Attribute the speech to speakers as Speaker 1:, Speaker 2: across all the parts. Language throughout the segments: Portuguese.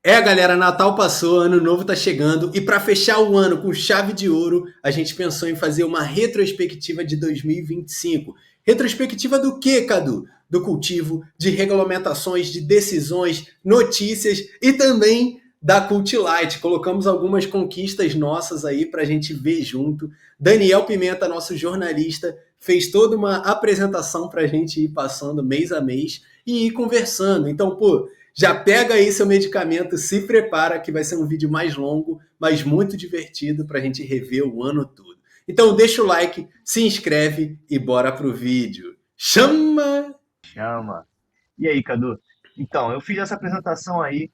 Speaker 1: Galera, Natal passou, Ano Novo tá chegando e para fechar o ano com chave de ouro, a gente pensou em fazer uma retrospectiva de 2025. Retrospectiva do quê, Cadu? Do cultivo, de regulamentações, de decisões, notícias e também da Cult Light. Colocamos algumas conquistas nossas aí para a gente ver junto. Daniel Pimenta, nosso jornalista, fez toda uma apresentação para a gente ir passando mês a mês e ir conversando. Então, pô, já pega aí seu medicamento, se prepara que vai ser um vídeo mais longo, mas muito divertido para a gente rever o ano todo. Então deixa o like, se inscreve e bora pro vídeo. Chama!
Speaker 2: Chama. E aí, Cadu? Então, eu fiz essa apresentação aí.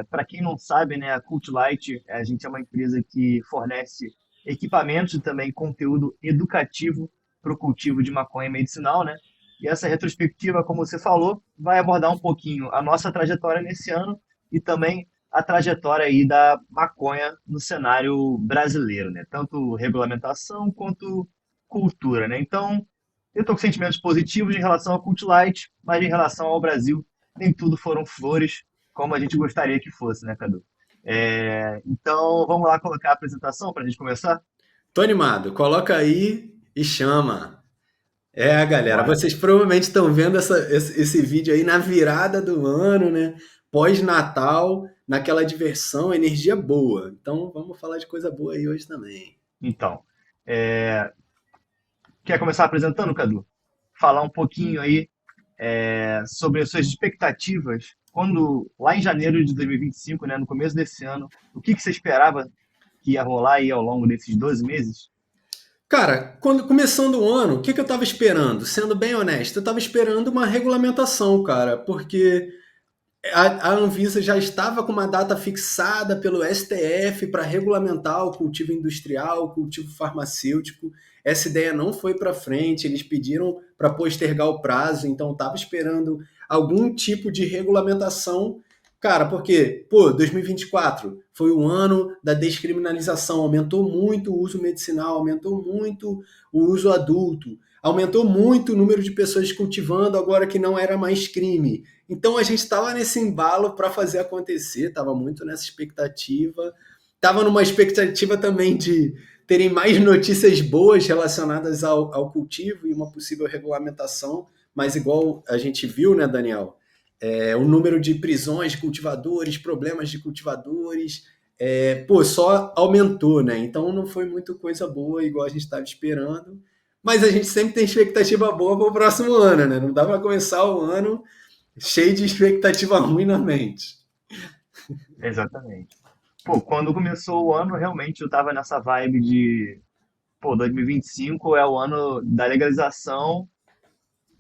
Speaker 2: Para quem não sabe, né, a Cult Light, a gente é uma empresa que fornece equipamentos e também conteúdo educativo para o cultivo de maconha medicinal, né? E essa retrospectiva, como você falou, vai abordar um pouquinho a nossa trajetória nesse ano e também a trajetória aí da maconha no cenário brasileiro, né? Tanto regulamentação quanto cultura, né? Então, eu estou com sentimentos positivos em relação ao Cult Light, mas em relação ao Brasil, nem tudo foram flores, como a gente gostaria que fosse, né, Cadu? Então, vamos lá colocar a apresentação para a gente começar?
Speaker 1: Tô animado, coloca aí e chama. Galera,
Speaker 2: Bora.
Speaker 1: vocês provavelmente estão vendo esse vídeo aí na virada do ano, né? Pós-Natal, naquela diversão, energia boa. Então vamos falar de coisa boa aí hoje também.
Speaker 2: Então, é, quer começar apresentando, Cadu? Falar um pouquinho aí sobre as suas expectativas quando, lá em janeiro de 2025, né, no começo desse ano, o que você esperava que ia rolar aí ao longo desses 12 meses?
Speaker 1: Cara, quando começando o ano, o que eu tava esperando? Sendo bem honesto, eu tava esperando uma regulamentação, cara, porque a Anvisa já estava com uma data fixada pelo STF para regulamentar o cultivo industrial, o cultivo farmacêutico. Essa ideia não foi para frente, eles pediram para postergar o prazo, então estava esperando algum tipo de regulamentação. Cara, porque, pô, 2024 foi o ano da descriminalização, aumentou muito o uso medicinal, aumentou muito o uso adulto, aumentou muito o número de pessoas cultivando agora que não era mais crime. Então a gente estava nesse embalo para fazer acontecer, estava muito nessa expectativa. Estava numa expectativa também de terem mais notícias boas relacionadas ao cultivo e uma possível regulamentação, mas igual a gente viu, né, Daniel? O número de prisões de cultivadores, problemas de cultivadores, só aumentou, né? Então não foi muito coisa boa, igual a gente estava esperando. Mas a gente sempre tem expectativa boa para o próximo ano, né? Não dá para começar o ano cheio de expectativa ruim na mente.
Speaker 2: Exatamente. Pô, quando começou o ano, realmente eu tava nessa vibe de, pô, 2025 é o ano da legalização,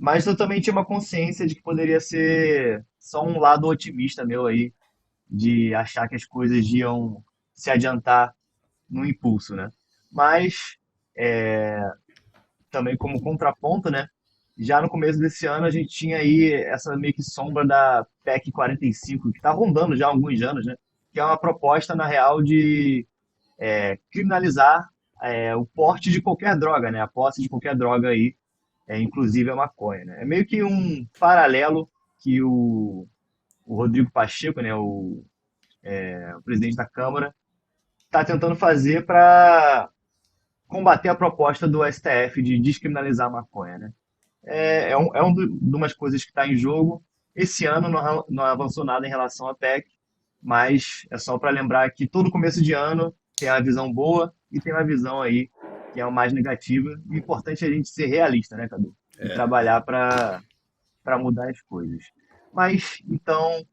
Speaker 2: mas eu também tinha uma consciência de que poderia ser só um lado otimista meu aí, de achar que as coisas iam se adiantar no impulso, né? Mas, também como contraponto, né? Já no começo desse ano a gente tinha aí essa meio que sombra da PEC 45, que está rondando já há alguns anos, né? Que é uma proposta, na real, de criminalizar o porte de qualquer droga, né? A posse de qualquer droga aí, inclusive a maconha, né? É meio que um paralelo que o Rodrigo Pacheco, né? O presidente da Câmara, está tentando fazer para combater a proposta do STF de descriminalizar a maconha, né? De umas coisas que está em jogo. Esse ano não avançou nada em relação à PEC, mas é só para lembrar que todo começo de ano tem uma visão boa e tem uma visão aí que é a mais negativa. O importante é a gente ser realista, né, Cadu? E trabalhar para mudar as coisas. Mas, então,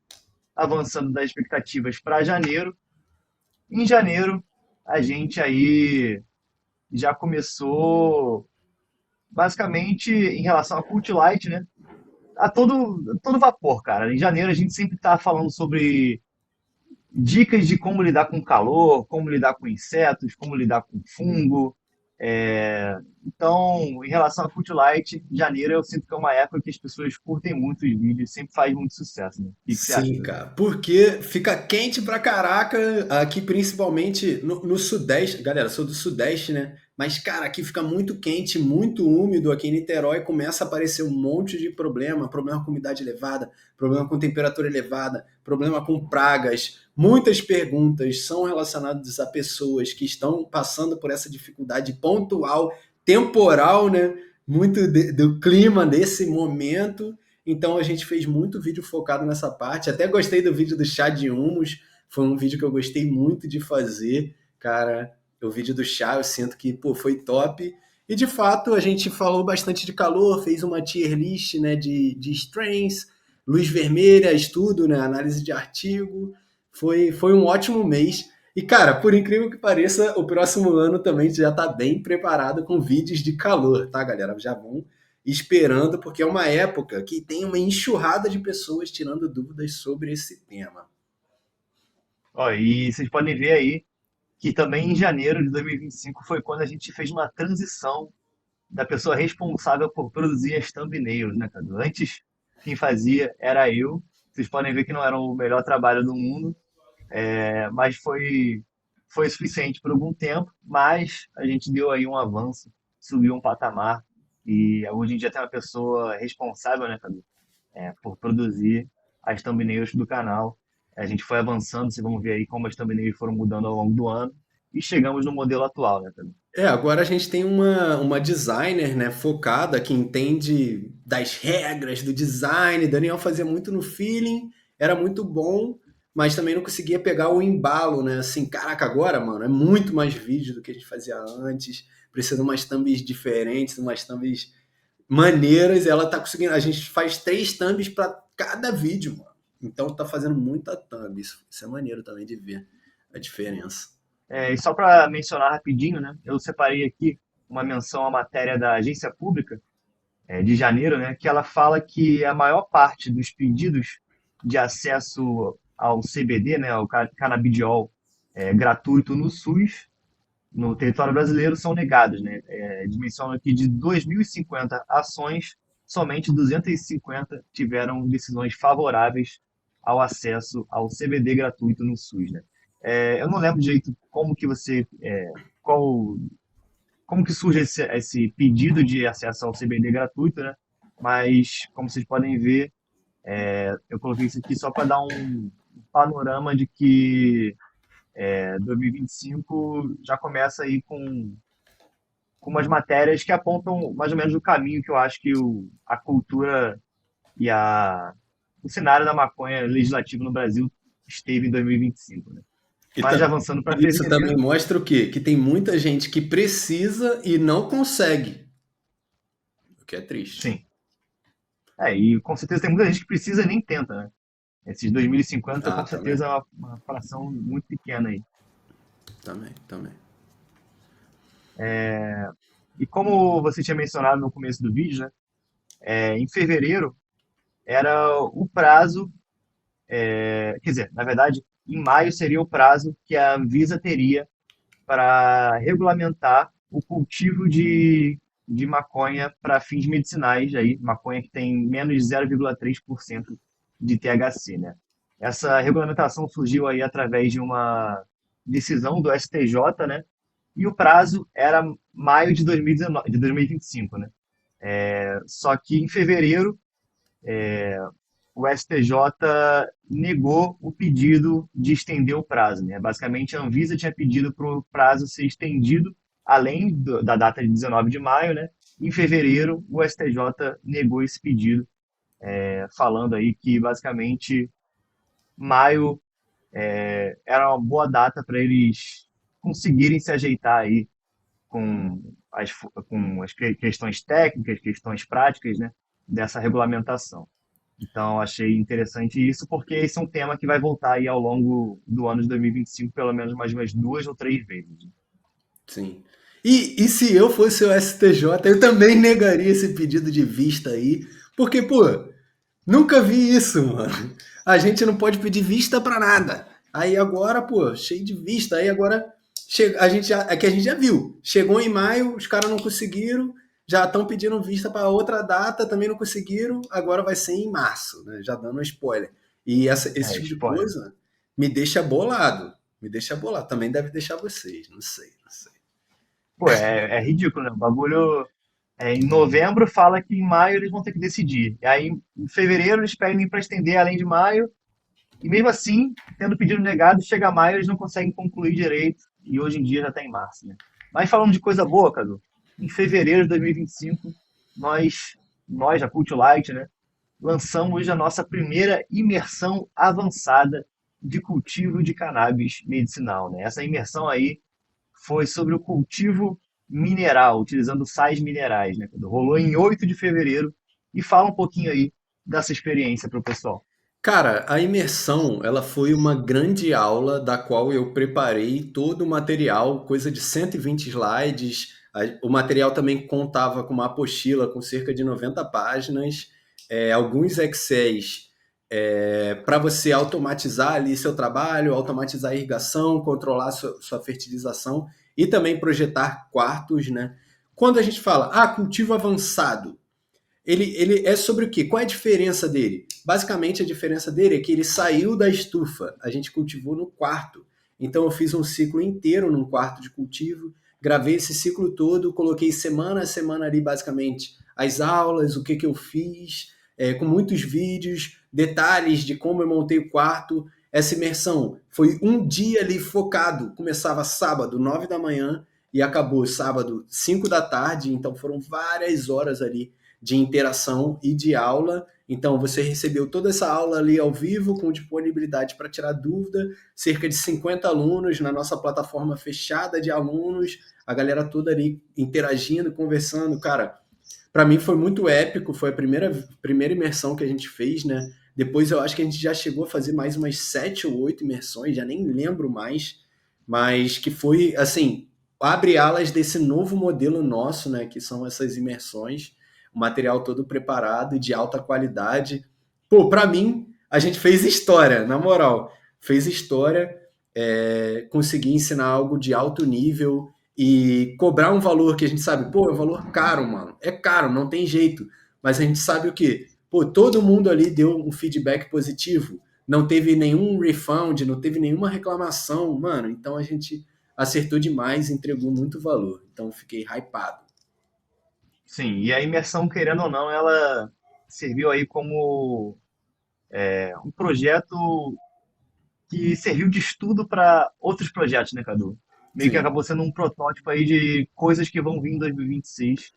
Speaker 2: avançando das expectativas para janeiro, em janeiro a gente aí já começou basicamente em relação a Cult Light, né? A todo vapor, cara. Em janeiro a gente sempre tá falando sobre dicas de como lidar com calor, como lidar com insetos, como lidar com fungo. Então, em relação a Cult Light, janeiro eu sinto que é uma época que as pessoas curtem muito os vídeos, sempre faz muito sucesso, né? O que você acha,
Speaker 1: Sim,
Speaker 2: Cadu?
Speaker 1: cara. Porque fica quente pra caraca aqui, principalmente no Sudeste. Galera, sou do Sudeste, né? Mas, cara, aqui fica muito quente, muito úmido aqui em Niterói, começa a aparecer um monte de problema com umidade elevada, problema com temperatura elevada, problema com pragas. Muitas perguntas são relacionadas a pessoas que estão passando por essa dificuldade pontual, temporal, né? Muito do clima desse momento. Então a gente fez muito vídeo focado nessa parte. Até gostei do vídeo do chá de humus. Foi um vídeo que eu gostei muito de fazer, cara. O vídeo do chá eu sinto que pô, foi top. E de fato a gente falou bastante de calor, fez uma tier list, né, de strains, luz vermelha, estudo, né, análise de artigo. Foi um ótimo mês. E, cara, por incrível que pareça, o próximo ano também já está bem preparado com vídeos de calor, tá, galera? Já vão esperando, porque é uma época que tem uma enxurrada de pessoas tirando dúvidas sobre esse tema.
Speaker 2: Ó, e vocês podem ver aí que também em janeiro de 2025 foi quando a gente fez uma transição da pessoa responsável por produzir as thumbnails, né, cara? Antes, quem fazia era eu. Vocês podem ver que não era o melhor trabalho do mundo, mas foi suficiente por algum tempo. Mas a gente deu aí um avanço, subiu um patamar e hoje em dia tem uma pessoa responsável, né, Cadu, por produzir as thumbnails do canal. A gente foi avançando, vocês vão ver aí como as thumbnails foram mudando ao longo do ano e chegamos no modelo atual, né, Cadu?
Speaker 1: Agora a gente tem uma designer, né, focada, que entende das regras do design. Daniel fazia muito no feeling, era muito bom, mas também não conseguia pegar o embalo, né? Assim, caraca, agora, mano, é muito mais vídeo do que a gente fazia antes. Precisa de umas thumbs diferentes, umas thumbs maneiras. Ela tá conseguindo. A gente faz 3 thumbs para cada vídeo, mano. Então tá fazendo muita thumb. Isso é maneiro também de ver a diferença.
Speaker 2: E só para mencionar rapidinho, né, eu separei aqui uma menção à matéria da Agência Pública de janeiro, né, que ela fala que a maior parte dos pedidos de acesso ao CBD, né, ao canabidiol gratuito no SUS, no território brasileiro, são negados, né? Eles mencionam que de 2.050 ações, somente 250 tiveram decisões favoráveis ao acesso ao CBD gratuito no SUS, né? Eu não lembro direito como que qual, como que surge esse pedido de acesso ao CBD gratuito, né? Mas, como vocês podem ver, eu coloquei isso aqui só para dar um panorama de que 2025 já começa aí com umas matérias que apontam mais ou menos o caminho que eu acho que a cultura e o cenário da maconha legislativo no Brasil esteve em 2025, né?
Speaker 1: E
Speaker 2: Mas
Speaker 1: também,
Speaker 2: avançando para
Speaker 1: isso
Speaker 2: fevereiro,
Speaker 1: também mostra o quê? Que tem muita gente que precisa e não consegue, o que é triste.
Speaker 2: sim. E com certeza tem muita gente que precisa e nem tenta, né? Esses 2050
Speaker 1: Ah,
Speaker 2: com
Speaker 1: também,
Speaker 2: certeza é uma fração muito pequena aí.
Speaker 1: também.
Speaker 2: E como você tinha mencionado no começo do vídeo, né? Em fevereiro era o prazo. Quer dizer, na verdade, em maio seria o prazo que a Anvisa teria para regulamentar o cultivo de maconha para fins medicinais, aí, maconha que tem menos de 0,3% de THC, né? Essa regulamentação surgiu aí através de uma decisão do STJ, né? E o prazo era maio de 2019, de 2025, né? Só que em fevereiro o STJ negou o pedido de estender o prazo, né? Basicamente, a Anvisa tinha pedido para o prazo ser estendido além da data de 19 de maio, né? Em fevereiro, o STJ negou esse pedido, falando aí que basicamente maio era uma boa data para eles conseguirem se ajeitar aí com as questões técnicas, questões práticas, né? Dessa regulamentação. Então, achei interessante isso, porque esse é um tema que vai voltar aí ao longo do ano de 2025, pelo menos mais umas 2 ou 3 vezes.
Speaker 1: Sim. E se eu fosse o STJ, eu também negaria esse pedido de vista aí, porque, pô, nunca vi isso, mano. A gente não pode pedir vista pra nada. Aí agora, pô, cheio de vista. Aí agora a gente é que a gente já viu. Chegou em maio, os caras não conseguiram, já estão pedindo vista para outra data, também não conseguiram. Agora vai ser em março, né? Já dando um spoiler. E esse tipo de
Speaker 2: Spoiler.
Speaker 1: coisa me deixa bolado. Me deixa bolado. Também deve deixar vocês, não sei, não sei.
Speaker 2: Pô, é ridículo, né? O bagulho. Em novembro fala que em maio eles vão ter que decidir. E aí, em fevereiro, eles pedem para estender além de maio. E mesmo assim, tendo pedido negado, chega maio, eles não conseguem concluir direito. E hoje em dia já está em março, né? Mas falando de coisa boa, Cadu, em fevereiro de 2025, nós, a Cult Light, né, lançamos a nossa primeira imersão avançada de cultivo de cannabis medicinal, né? Essa imersão aí foi sobre o cultivo mineral, utilizando sais minerais, né? Rolou em 8 de fevereiro e fala um pouquinho aí dessa experiência para o pessoal.
Speaker 1: Cara, a imersão, ela foi uma grande aula da qual eu preparei todo o material, coisa de 120 slides. O material também contava com uma apostila com cerca de 90 páginas, alguns Excels para você automatizar ali seu trabalho, automatizar a irrigação, controlar sua fertilização e também projetar quartos, né? Quando a gente fala, cultivo avançado, ele é sobre o quê? Qual é a diferença dele? Basicamente, a diferença dele é que ele saiu da estufa, a gente cultivou no quarto. Então, eu fiz um ciclo inteiro num quarto de cultivo, gravei esse ciclo todo, coloquei semana a semana ali, basicamente, as aulas, o que, que eu fiz, com muitos vídeos, detalhes de como eu montei o quarto. Essa imersão foi um dia ali focado, começava sábado, 9 da manhã, e acabou sábado, 5 da tarde, então foram várias horas ali de interação e de aula. Então, você recebeu toda essa aula ali ao vivo, com disponibilidade para tirar dúvida, cerca de 50 alunos na nossa plataforma fechada de alunos, a galera toda ali interagindo, conversando. Cara, para mim foi muito épico, foi a primeira imersão que a gente fez, né? Depois eu acho que a gente já chegou a fazer mais umas 7 ou 8 imersões, já nem lembro mais, mas que foi, assim, abre alas desse novo modelo nosso, né? Que são essas imersões, o material todo preparado e de alta qualidade. Pô, para mim, a gente fez história, na moral. Fez história, consegui ensinar algo de alto nível e cobrar um valor que a gente sabe, pô, é um valor caro, mano. É caro, não tem jeito. Mas a gente sabe o quê? Pô, todo mundo ali deu um feedback positivo. Não teve nenhum refund, não teve nenhuma reclamação, mano. Então a gente acertou demais, entregou muito valor. Então fiquei hypado.
Speaker 2: Sim, e a imersão, querendo ou não, ela serviu aí como um projeto que serviu de estudo para outros projetos, né, Cadu? Meio que
Speaker 1: Sim,
Speaker 2: acabou sendo um protótipo aí de coisas que vão vir em 2026,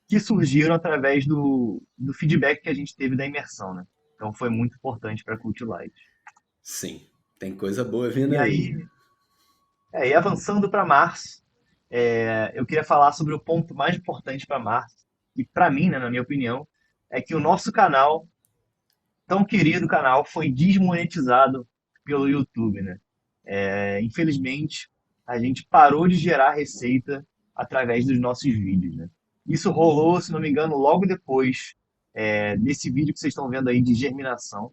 Speaker 2: que surgiram através do feedback que a gente teve da imersão, né? Então foi muito importante para a Cult Light.
Speaker 1: sim. Tem coisa boa vindo
Speaker 2: E
Speaker 1: aí.
Speaker 2: aí, e avançando para março, eu queria falar sobre o ponto mais importante para março, e para mim, né, na minha opinião, é que o nosso canal, tão querido canal, foi desmonetizado pelo YouTube, né? Infelizmente, a gente parou de gerar receita através dos nossos vídeos, né? Isso rolou, se não me engano, logo depois desse vídeo que vocês estão vendo aí de germinação.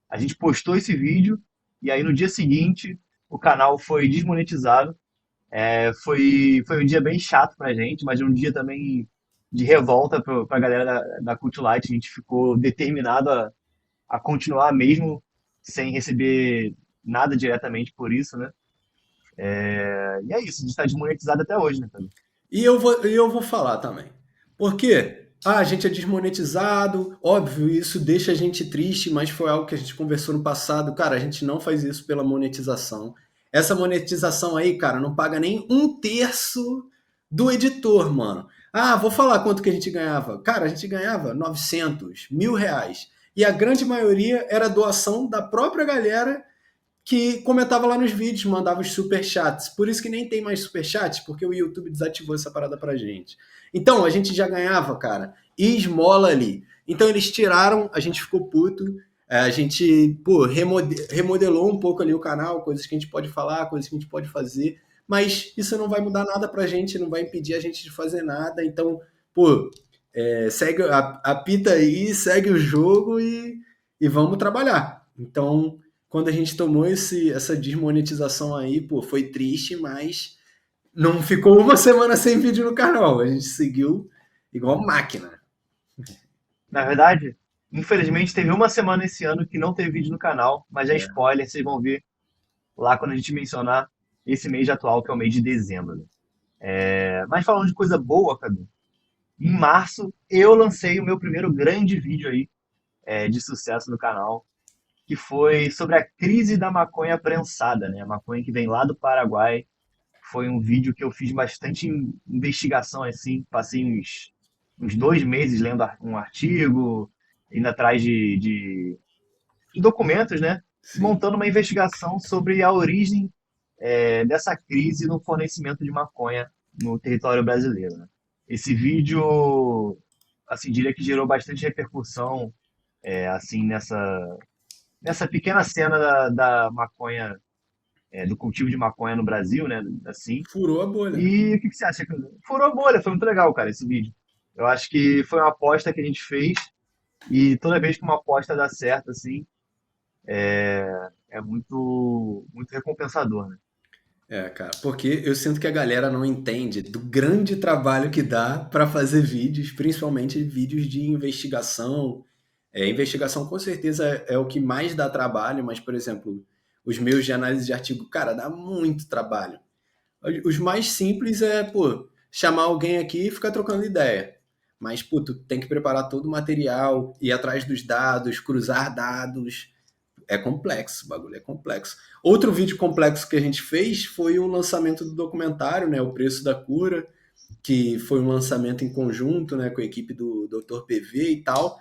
Speaker 2: A gente postou esse vídeo e aí no dia seguinte o canal foi desmonetizado. Foi um dia bem chato pra gente, mas um dia também de revolta pra galera da Cult Light. A gente ficou determinado a continuar mesmo sem receber nada diretamente por isso, né? E é isso, a gente está desmonetizado até hoje, né, cara?
Speaker 1: E eu vou falar também. Por quê? A gente é desmonetizado, óbvio, isso deixa a gente triste, mas foi algo que a gente conversou no passado. Cara, a gente não faz isso pela monetização. Essa monetização aí, cara, não paga nem um terço do editor, mano. Vou falar quanto que a gente ganhava. Cara, a gente ganhava 900, R$ 1.000. E a grande maioria era doação da própria galera que comentava lá nos vídeos, mandava os superchats. Por isso que nem tem mais superchats, porque o YouTube desativou essa parada pra gente. Então, a gente já ganhava, cara, esmola ali. Então, eles tiraram, a gente ficou puto, a gente, pô, remodelou um pouco ali o canal, coisas que a gente pode falar, coisas que a gente pode fazer, mas isso não vai mudar nada pra gente, não vai impedir a gente de fazer nada. Então, pô, segue a pita aí, segue o jogo e vamos trabalhar. Então, quando a gente tomou essa desmonetização aí, pô, foi triste, mas não ficou uma semana sem vídeo no canal. A gente seguiu igual máquina.
Speaker 2: Na verdade, infelizmente teve uma semana esse ano que não teve vídeo no canal, mas é
Speaker 1: É,
Speaker 2: spoiler, vocês vão ver lá quando a gente mencionar esse mês atual, que é o mês de dezembro, né? Mas falando de coisa boa, Cadu, em março eu lancei o meu primeiro grande vídeo aí de sucesso no canal, que foi sobre a crise da maconha prensada, né? A maconha que vem lá do Paraguai. Foi um vídeo que eu fiz bastante investigação, assim, passei uns 2 meses lendo um artigo, indo atrás de documentos, né?
Speaker 1: Sim.
Speaker 2: Montando uma investigação sobre a origem dessa crise no fornecimento de maconha no território brasileiro, né? Esse vídeo, assim, diria que gerou bastante repercussão, assim, nessa pequena cena da maconha, do cultivo de maconha no Brasil, né? Assim.
Speaker 1: Furou a bolha.
Speaker 2: E o que você acha? Furou a bolha, foi muito legal, cara, esse vídeo. Eu acho que foi uma aposta que a gente fez e toda vez que uma aposta dá certo, assim, é muito, muito recompensador, né?
Speaker 1: É, cara, porque eu sinto que a galera não entende do grande trabalho que dá para fazer vídeos, principalmente vídeos de investigação. Investigação com certeza é o que mais dá trabalho, mas, por exemplo, os meus de análise de artigo, cara, dá muito trabalho. Os mais simples é, pô, chamar alguém aqui e ficar trocando ideia. Mas, pô, tu tem que preparar todo o material, ir atrás dos dados, cruzar dados. É complexo, o bagulho é complexo. Outro vídeo complexo que a gente fez foi o lançamento do documentário, né, O Preço da Cura, que foi um lançamento em conjunto, né, com a equipe do Dr. PV e tal.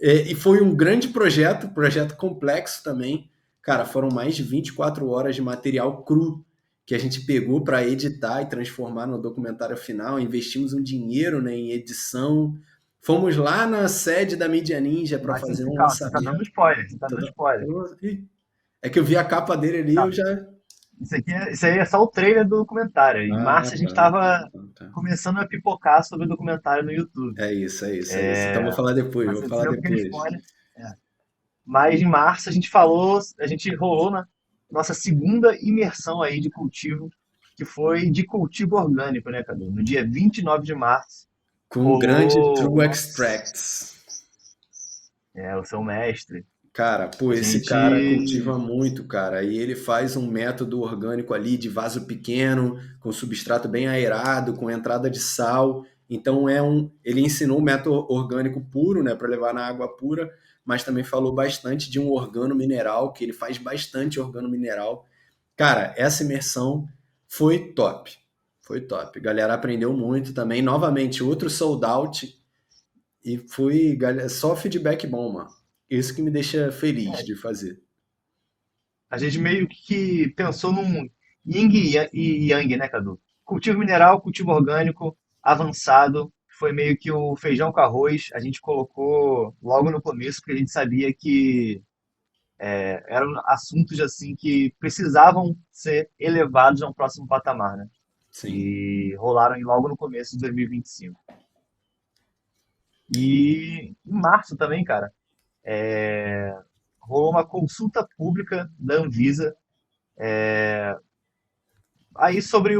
Speaker 1: E foi um grande projeto, projeto complexo também. Cara, foram mais de 24 horas de material cru que a gente pegou para editar e transformar no documentário final. Investimos um dinheiro, né, em edição. Fomos lá na sede da Mídia Ninja para
Speaker 2: Mas
Speaker 1: fazer um
Speaker 2: calma, você tá dando
Speaker 1: lançamento.
Speaker 2: spoiler, você tá dando
Speaker 1: Toda-
Speaker 2: spoiler.
Speaker 1: É que eu vi a capa dele ali, eu
Speaker 2: Calma,
Speaker 1: já.
Speaker 2: isso aí é só o trailer do documentário. Em
Speaker 1: Ah,
Speaker 2: março a gente
Speaker 1: tá, tá,
Speaker 2: tava
Speaker 1: tá, tá.
Speaker 2: começando a pipocar sobre o documentário no YouTube.
Speaker 1: É isso, é isso, é isso. Então vou falar depois,
Speaker 2: Mas
Speaker 1: vou
Speaker 2: você
Speaker 1: falar
Speaker 2: deu um pequeno
Speaker 1: depois.
Speaker 2: spoiler. Mas em março a gente falou, a gente rolou na nossa segunda imersão aí de cultivo, que foi de cultivo orgânico, né, Cadu? No dia 29 de março,
Speaker 1: Com o grande
Speaker 2: rolou
Speaker 1: True Extracts.
Speaker 2: o seu mestre.
Speaker 1: Cara, pô,
Speaker 2: A
Speaker 1: esse cara
Speaker 2: gente.
Speaker 1: cultiva muito, cara. E ele faz um método orgânico ali de vaso pequeno, com substrato bem aerado, com entrada de sal. Então ele ensinou um método orgânico puro, né, para levar na água pura, mas também falou bastante de um organo mineral, que ele faz bastante organo mineral. Cara, essa imersão foi top. Foi top. A galera aprendeu muito também. Novamente, outro sold out. E foi só feedback bom, mano. Isso que me deixa feliz de fazer.
Speaker 2: A gente meio que pensou num yin e yang, né, Cadu? Cultivo mineral, cultivo orgânico, avançado. Foi meio que o feijão com arroz. A gente colocou logo no começo, porque a gente sabia que eram assuntos assim que precisavam ser elevados a um próximo patamar, né?
Speaker 1: Sim.
Speaker 2: E rolaram aí logo no começo de 2025. E em março também, cara, rolou uma consulta pública da Anvisa aí sobre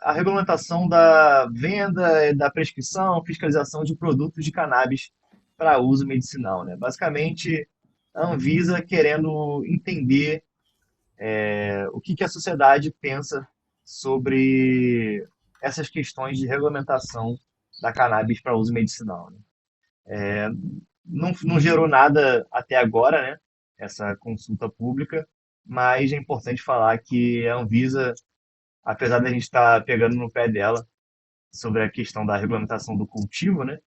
Speaker 2: a regulamentação da venda, da prescrição, fiscalização de produtos de cannabis para uso medicinal, né? Basicamente, a Anvisa querendo entender o que que a sociedade pensa sobre essas questões de regulamentação da cannabis para uso medicinal, né? Não gerou nada até agora, né? Essa consulta pública, mas é importante falar que a Anvisa, apesar da gente estar pegando no pé dela sobre a questão da regulamentação do cultivo, né?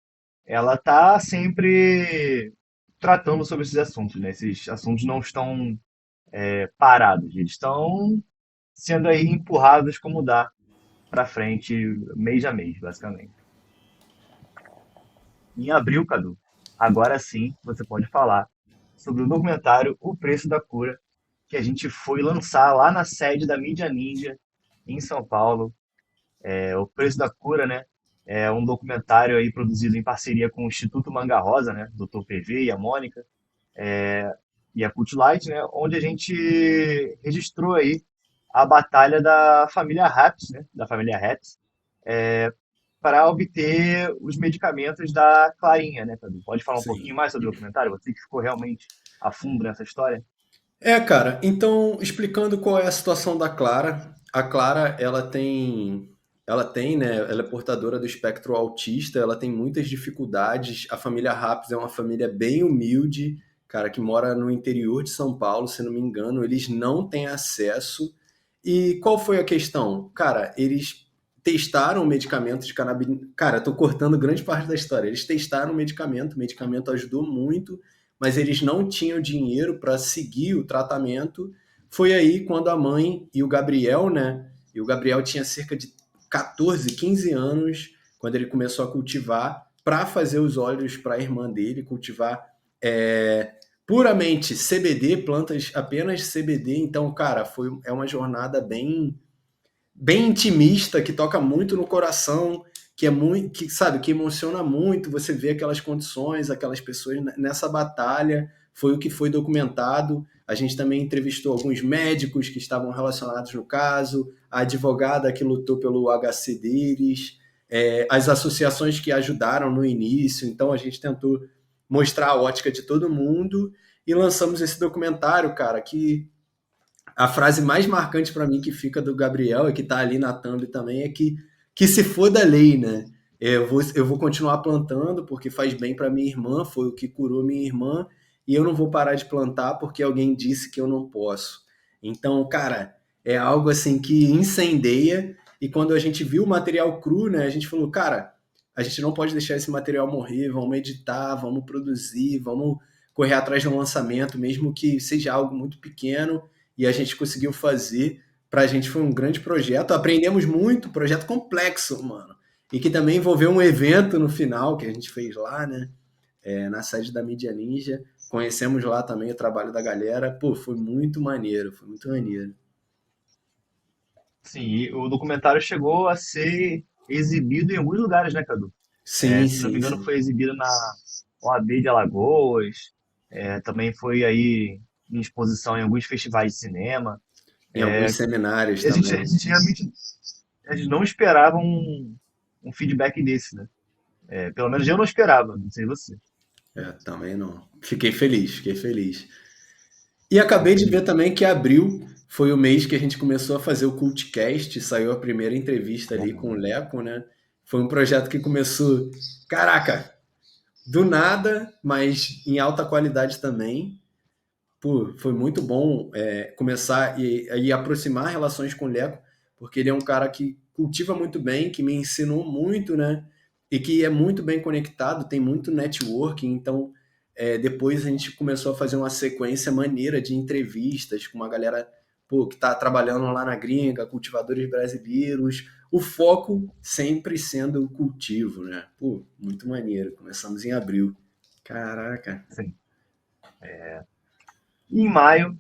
Speaker 2: Ela está sempre tratando sobre esses assuntos, né? Esses assuntos não estão parados, eles estão sendo aí empurrados como dá para frente mês a mês, basicamente. Em abril, Cadu, agora sim você pode falar sobre o documentário O Preço da Cura, que a gente foi lançar lá na sede da Mídia Ninja, em São Paulo. O Preço da Cura, né? É um documentário aí produzido em parceria com o Instituto Manga Rosa, né? Dr. PV e a Mônica, e a Cult Light, né? Onde a gente registrou aí a batalha da família Raps, né? Da família Raps, para obter os medicamentos da Clarinha, né, Cadu? Pode falar um
Speaker 1: Sim.
Speaker 2: pouquinho mais sobre o documentário? Você que ficou realmente a fundo nessa história?
Speaker 1: Cara, então, explicando qual é a situação da Clara. A Clara, ela tem. ela tem, né? Ela é portadora do espectro autista, ela tem muitas dificuldades. A família Rapes é uma família bem humilde, cara, que mora no interior de São Paulo, se não me engano. Eles não têm acesso. E qual foi a questão? Cara, eles testaram o medicamento de cannabis. Cara, tô cortando grande parte da história. Eles testaram o medicamento ajudou muito, mas eles não tinham dinheiro para seguir o tratamento. Foi aí quando a mãe e o Gabriel, né? E o Gabriel tinha cerca de 14, 15 anos, quando ele começou a cultivar para fazer os óleos para a irmã dele, cultivar é, puramente CBD, plantas apenas CBD. Então, cara, é uma jornada bem intimista, que toca muito no coração, que é muito, que sabe, que emociona muito. Você vê aquelas condições, aquelas pessoas nessa batalha. Foi o que foi documentado. A gente também entrevistou alguns médicos que estavam relacionados no caso, a advogada que lutou pelo HC deles, as associações que ajudaram no início. Então a gente tentou mostrar a ótica de todo mundo e lançamos esse documentário, cara, que a frase mais marcante para mim que fica do Gabriel e que tá ali na thumb também é que se for da lei, né? Eu vou continuar plantando porque faz bem para minha irmã, foi o que curou minha irmã, e eu não vou parar de plantar porque alguém disse que eu não posso. Então, cara, é algo assim que incendeia, e quando a gente viu o material cru, né, a gente falou, cara, a gente não pode deixar esse material morrer, vamos editar, vamos produzir, vamos correr atrás de um lançamento, mesmo que seja algo muito pequeno, e a gente conseguiu fazer. Pra gente foi um grande projeto, aprendemos muito, projeto complexo, mano. E que também envolveu um evento no final que a gente fez lá, né? Na sede da Mídia Ninja. Conhecemos lá também o trabalho da galera. Pô, foi muito maneiro, foi muito maneiro.
Speaker 2: Sim, e o documentário chegou a ser exibido em alguns lugares, né, Cadu?
Speaker 1: Sim,
Speaker 2: Se não me
Speaker 1: sim,
Speaker 2: engano,
Speaker 1: sim.
Speaker 2: foi exibido na OAB de Alagoas, também foi aí em exposição em alguns festivais de cinema.
Speaker 1: Em alguns seminários
Speaker 2: E a
Speaker 1: também.
Speaker 2: gente realmente a gente não esperava um feedback desse, né? Pelo menos eu não esperava, não sei você.
Speaker 1: Também não. Fiquei feliz, fiquei feliz. E acabei
Speaker 2: Fico
Speaker 1: de ver
Speaker 2: feliz.
Speaker 1: também que abril foi o mês que a gente começou a fazer o Cultcast, saiu a primeira entrevista ali com o Leco, né? Foi um projeto que começou, caraca, do nada, mas em alta qualidade também. Pô, foi muito bom começar e aproximar relações com o Leco, porque ele é um cara que cultiva muito bem, que me ensinou muito, né? E que é muito bem conectado, tem muito networking. Então, depois a gente começou a fazer uma sequência maneira de entrevistas com uma galera, pô, que está trabalhando lá na gringa, cultivadores brasileiros. O foco sempre sendo o cultivo, né? Pô, muito maneiro. Começamos em abril. Caraca.
Speaker 2: Sim. E em maio,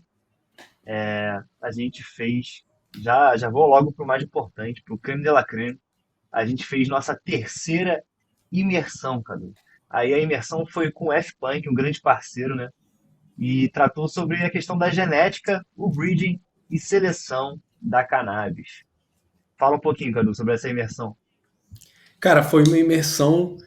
Speaker 2: a gente fez, já vou logo para o mais importante, para o creme de la creme. A gente fez nossa terceira imersão, Cadu. Aí a imersão foi com o F-Punk, um grande parceiro, né? E tratou sobre a questão da genética, o breeding e seleção da cannabis. Fala um pouquinho, Cadu, sobre essa imersão.
Speaker 1: Cara, foi uma imersão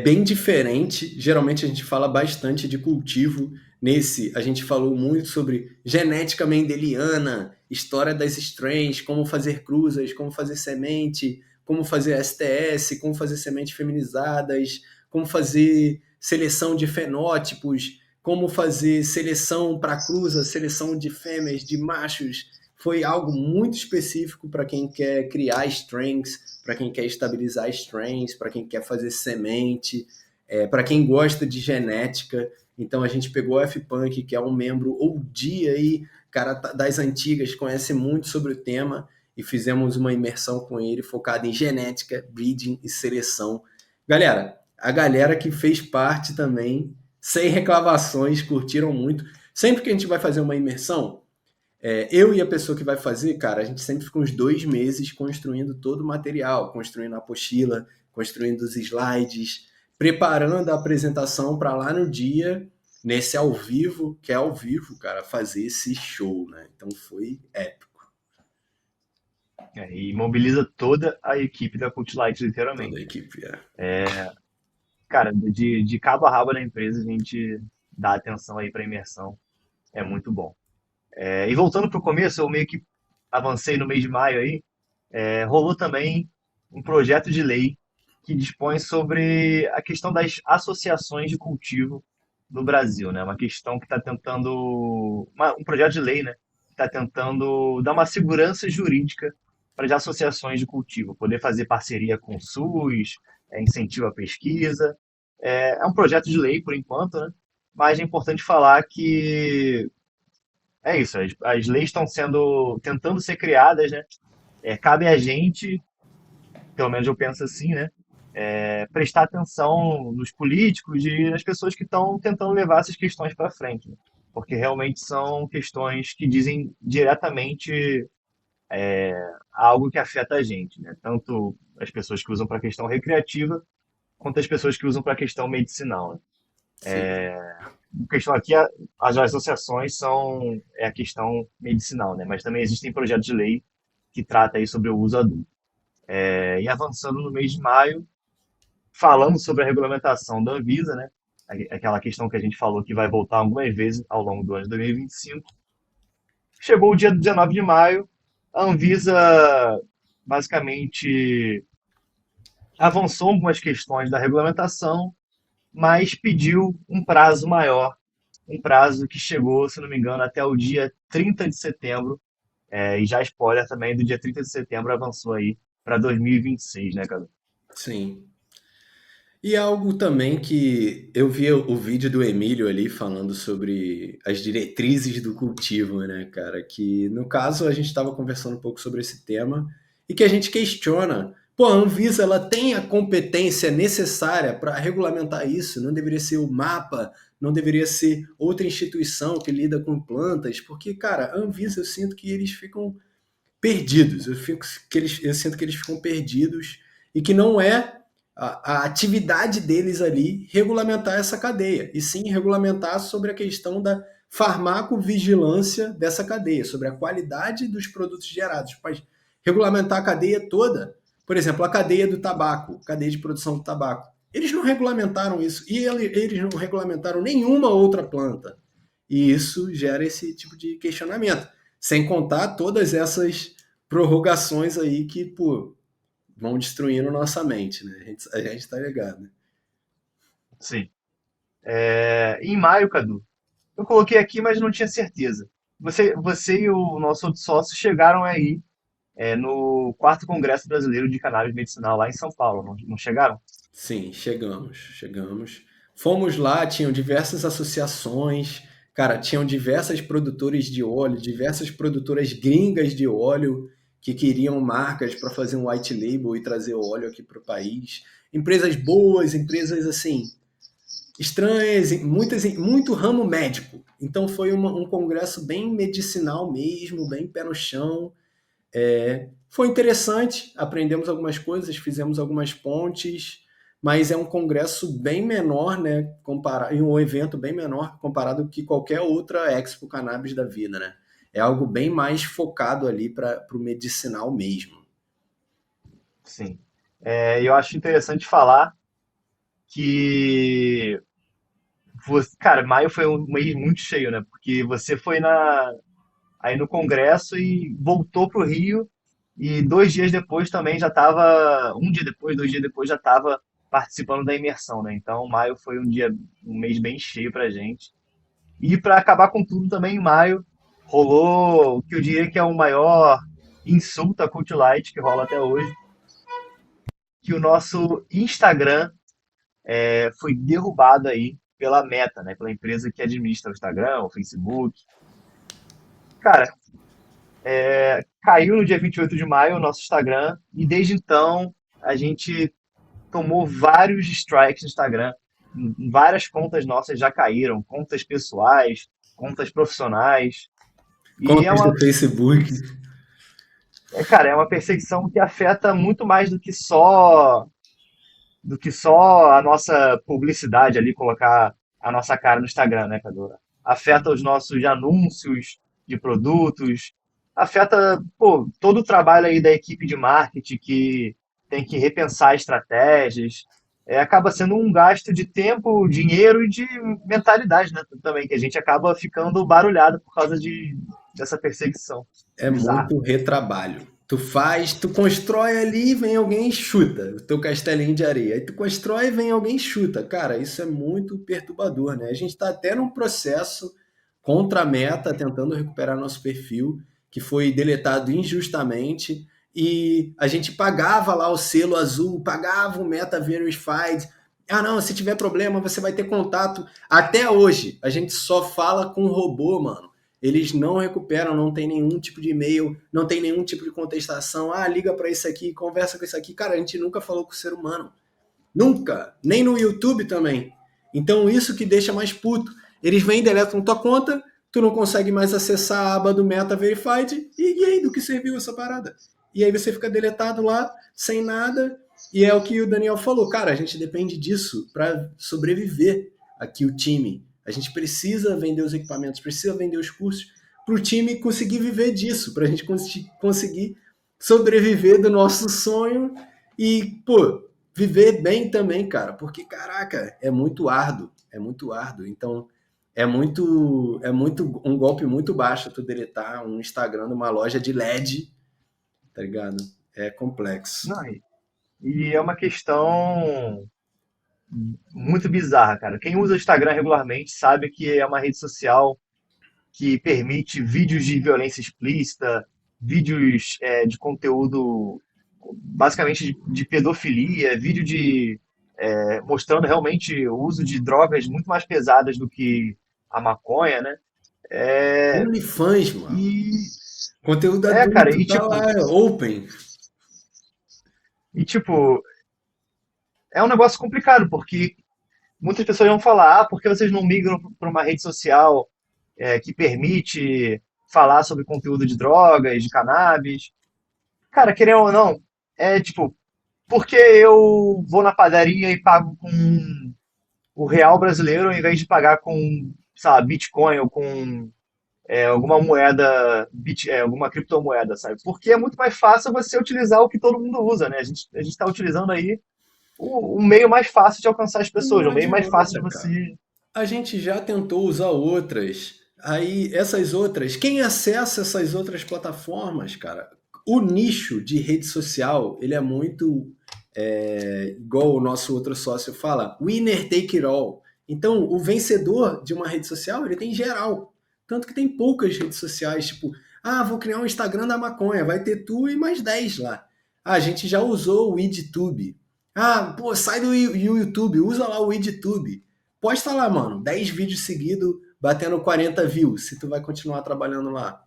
Speaker 1: bem diferente. Geralmente a gente fala bastante de cultivo. Nesse, a gente falou muito sobre genética mendeliana, história das strains, como fazer cruzas, como fazer semente, como fazer STS, como fazer sementes feminizadas, como fazer seleção de fenótipos, como fazer seleção para cruza, seleção de fêmeas, de machos. Foi algo muito específico para quem quer criar strains, para quem quer estabilizar strains, para quem quer fazer semente, para quem gosta de genética. Então a gente pegou o F-Punk, que é um membro OG aí, cara das antigas, conhece muito sobre o tema, e fizemos uma imersão com ele focada em genética, breeding e seleção. Galera, a galera que fez parte também, sem reclamações, curtiram muito. Sempre que a gente vai fazer uma imersão, eu e a pessoa que vai fazer, cara, a gente sempre fica uns 2 meses construindo todo o material, construindo a apostila, construindo os slides, preparando a apresentação para lá no dia, nesse ao vivo, que é ao vivo, cara, fazer esse show, né? Então foi épico,
Speaker 2: E mobiliza toda a equipe da Cult Light,
Speaker 1: toda a
Speaker 2: literalmente.
Speaker 1: equipe.
Speaker 2: Cara, de cabo a rabo da empresa, a gente dá atenção aí para imersão. É muito bom. E voltando para o começo, eu meio que avancei no mês de maio aí. Rolou também. um projeto de lei que dispõe sobre a questão das associações de cultivo no Brasil, né? Uma questão que está tentando, um projeto de lei, né? Que está tentando dar uma segurança jurídica para as associações de cultivo, poder fazer parceria com o SUS, incentivo à pesquisa. É um projeto de lei por enquanto, né? Mas é importante falar que é isso, as leis estão sendo, tentando ser criadas, né? Cabe a gente, pelo menos eu penso assim, né? Prestar atenção nos políticos e nas pessoas que estão tentando levar essas questões para frente, né? Porque realmente são questões que dizem diretamente algo que afeta a gente, né? Tanto as pessoas que usam para questão recreativa, quanto as pessoas que usam para questão medicinal, né?
Speaker 1: Sim.
Speaker 2: A questão aqui, as associações são a questão medicinal, né? Mas também existem projetos de lei que tratam aí sobre o uso adulto. E avançando no mês de maio, falando sobre a regulamentação da Anvisa, né? Aquela questão que a gente falou que vai voltar algumas vezes ao longo do ano de 2025. Chegou o dia 19 de maio, a Anvisa basicamente avançou algumas questões da regulamentação, mas pediu um prazo maior, um prazo que chegou, se não me engano, até o dia 30 de setembro. E já spoiler também, do dia 30 de setembro avançou aí para 2026, né, cara?
Speaker 1: Sim. E algo também que eu vi o vídeo do Emílio ali falando sobre as diretrizes do cultivo, né, cara? Que no caso a gente estava conversando um pouco sobre esse tema e que a gente questiona. Pô, a Anvisa ela tem a competência necessária para regulamentar isso? Não deveria ser o MAPA? Não deveria ser outra instituição que lida com plantas? Porque, cara, a Anvisa eu sinto que eles ficam perdidos. Eu sinto que eles ficam perdidos e que não é a atividade deles ali regulamentar essa cadeia, e sim regulamentar sobre a questão da farmacovigilância dessa cadeia, sobre a qualidade dos produtos gerados. Mas regulamentar a cadeia toda, por exemplo, a cadeia do tabaco, cadeia de produção do tabaco. Eles não regulamentaram isso e eles não regulamentaram nenhuma outra planta. E isso gera esse tipo de questionamento. Sem contar todas essas prorrogações aí que, pô, vão destruindo nossa mente, né? A gente tá ligado. Né?
Speaker 2: Sim. Em maio, Cadu, eu coloquei aqui, mas não tinha certeza. Você e o nosso outro sócio chegaram aí no quarto Congresso Brasileiro de Cannabis Medicinal lá em São Paulo, não chegaram?
Speaker 1: Sim, chegamos. Fomos lá, tinham diversas associações, cara, tinham diversas produtores de óleo, diversas produtoras gringas de óleo que queriam marcas para fazer um white label e trazer o óleo aqui para o país. Empresas boas, empresas assim, estranhas, muitas, muito ramo médico. Então foi um congresso bem medicinal mesmo, bem pé no chão. Foi interessante, aprendemos algumas coisas, fizemos algumas pontes, mas é um congresso bem menor, né? E um evento bem menor comparado que qualquer outra Expo Cannabis da vida, né? É algo bem mais focado ali para o medicinal mesmo.
Speaker 2: Sim. Eu acho interessante falar que, cara, maio foi um mês muito cheio, né? Porque você foi aí no Congresso e voltou para o Rio e 2 dias depois também já estava, um dia depois, 2 dias depois já estava participando da imersão, né? Então maio foi um mês bem cheio pra gente. E para acabar com tudo também em maio rolou o que eu diria que é o maior insulto à Cult Light que rola até hoje, que o nosso Instagram foi derrubado aí pela Meta, né? Pela empresa que administra o Instagram, o Facebook. Cara, caiu no dia 28 de maio o nosso Instagram e desde então a gente tomou vários strikes no Instagram. Várias contas nossas já caíram, contas pessoais, contas profissionais. E
Speaker 1: Contas do Facebook.
Speaker 2: cara, é uma perseguição que afeta muito mais do que só a nossa publicidade ali, colocar a nossa cara no Instagram, né, Cadu? Afeta os nossos anúncios de produtos, afeta, pô, todo o trabalho aí da equipe de marketing que tem que repensar estratégias. Acaba sendo um gasto de tempo, dinheiro e de mentalidade, né, também, que a gente acaba ficando barulhado por causa dessa perseguição
Speaker 1: É
Speaker 2: bizarra.
Speaker 1: muito retrabalho. Tu constrói ali, vem alguém e chuta o teu castelinho de areia. Aí tu constrói, vem alguém e chuta. Cara, isso é muito perturbador, né? A gente tá até num processo contra a Meta, tentando recuperar nosso perfil, que foi deletado injustamente, e a gente pagava lá o selo azul, pagava o Meta Verified. Ah, não, se tiver problema, você vai ter contato. Até hoje, a gente só fala com robô, mano. Eles não recuperam, não tem nenhum tipo de e-mail, não tem nenhum tipo de contestação. Ah, liga para isso aqui, conversa com isso aqui. Cara, a gente nunca falou com o ser humano. Nunca. Nem no YouTube também. Então, isso que deixa mais puto. Eles vêm, deletam tua conta, tu não consegue mais acessar a aba do Meta Verified, e aí, do que serviu essa parada? E aí você fica deletado lá, sem nada, e é o que o Daniel falou, cara, a gente depende disso para sobreviver aqui o time. A gente precisa vender os equipamentos, precisa vender os cursos para o time conseguir viver disso, para a gente conseguir sobreviver do nosso sonho e, pô, viver bem também, cara, porque, caraca, é muito árduo. Então, é muito um golpe muito baixo tu deletar um Instagram de uma loja de LED, tá ligado? É complexo.
Speaker 2: Não, e é uma questão muito bizarra, cara. Quem usa o Instagram regularmente sabe que é uma rede social que permite vídeos de violência explícita, vídeos de conteúdo basicamente de pedofilia, vídeo de mostrando realmente o uso de drogas muito mais pesadas do que a maconha, né? É,
Speaker 1: OnlyFans, mano.
Speaker 2: e
Speaker 1: Conteúdo
Speaker 2: cara,
Speaker 1: adulto, tá lá, open.
Speaker 2: tipo, é um negócio complicado, porque muitas pessoas vão falar, ah, por que vocês não migram para uma rede social que permite falar sobre conteúdo de drogas, de cannabis? Cara, querendo ou não, é tipo, por que eu vou na padaria e pago com o real brasileiro ao invés de pagar com, sabe, Bitcoin ou com alguma moeda, alguma criptomoeda, sabe? Porque é muito mais fácil você utilizar o que todo mundo usa, né? A gente está utilizando aí o meio mais fácil de alcançar as pessoas,
Speaker 1: Não
Speaker 2: o meio mais fácil de
Speaker 1: adianta, cara.
Speaker 2: você.
Speaker 1: A gente já tentou usar outras. Aí, essas outras, quem acessa essas outras plataformas, cara, o nicho de rede social, ele é muito igual o nosso outro sócio fala, winner take it all. Então, o vencedor de uma rede social, ele tem geral. Tanto que tem poucas redes sociais, tipo, ah, vou criar um Instagram da maconha, vai ter tu e mais 10 lá. Ah, a gente já usou o EdTube. Ah, pô, sai do YouTube, usa lá o EdTube. Posta lá, mano, 10 vídeos seguidos, batendo 40 views, se tu vai continuar trabalhando lá.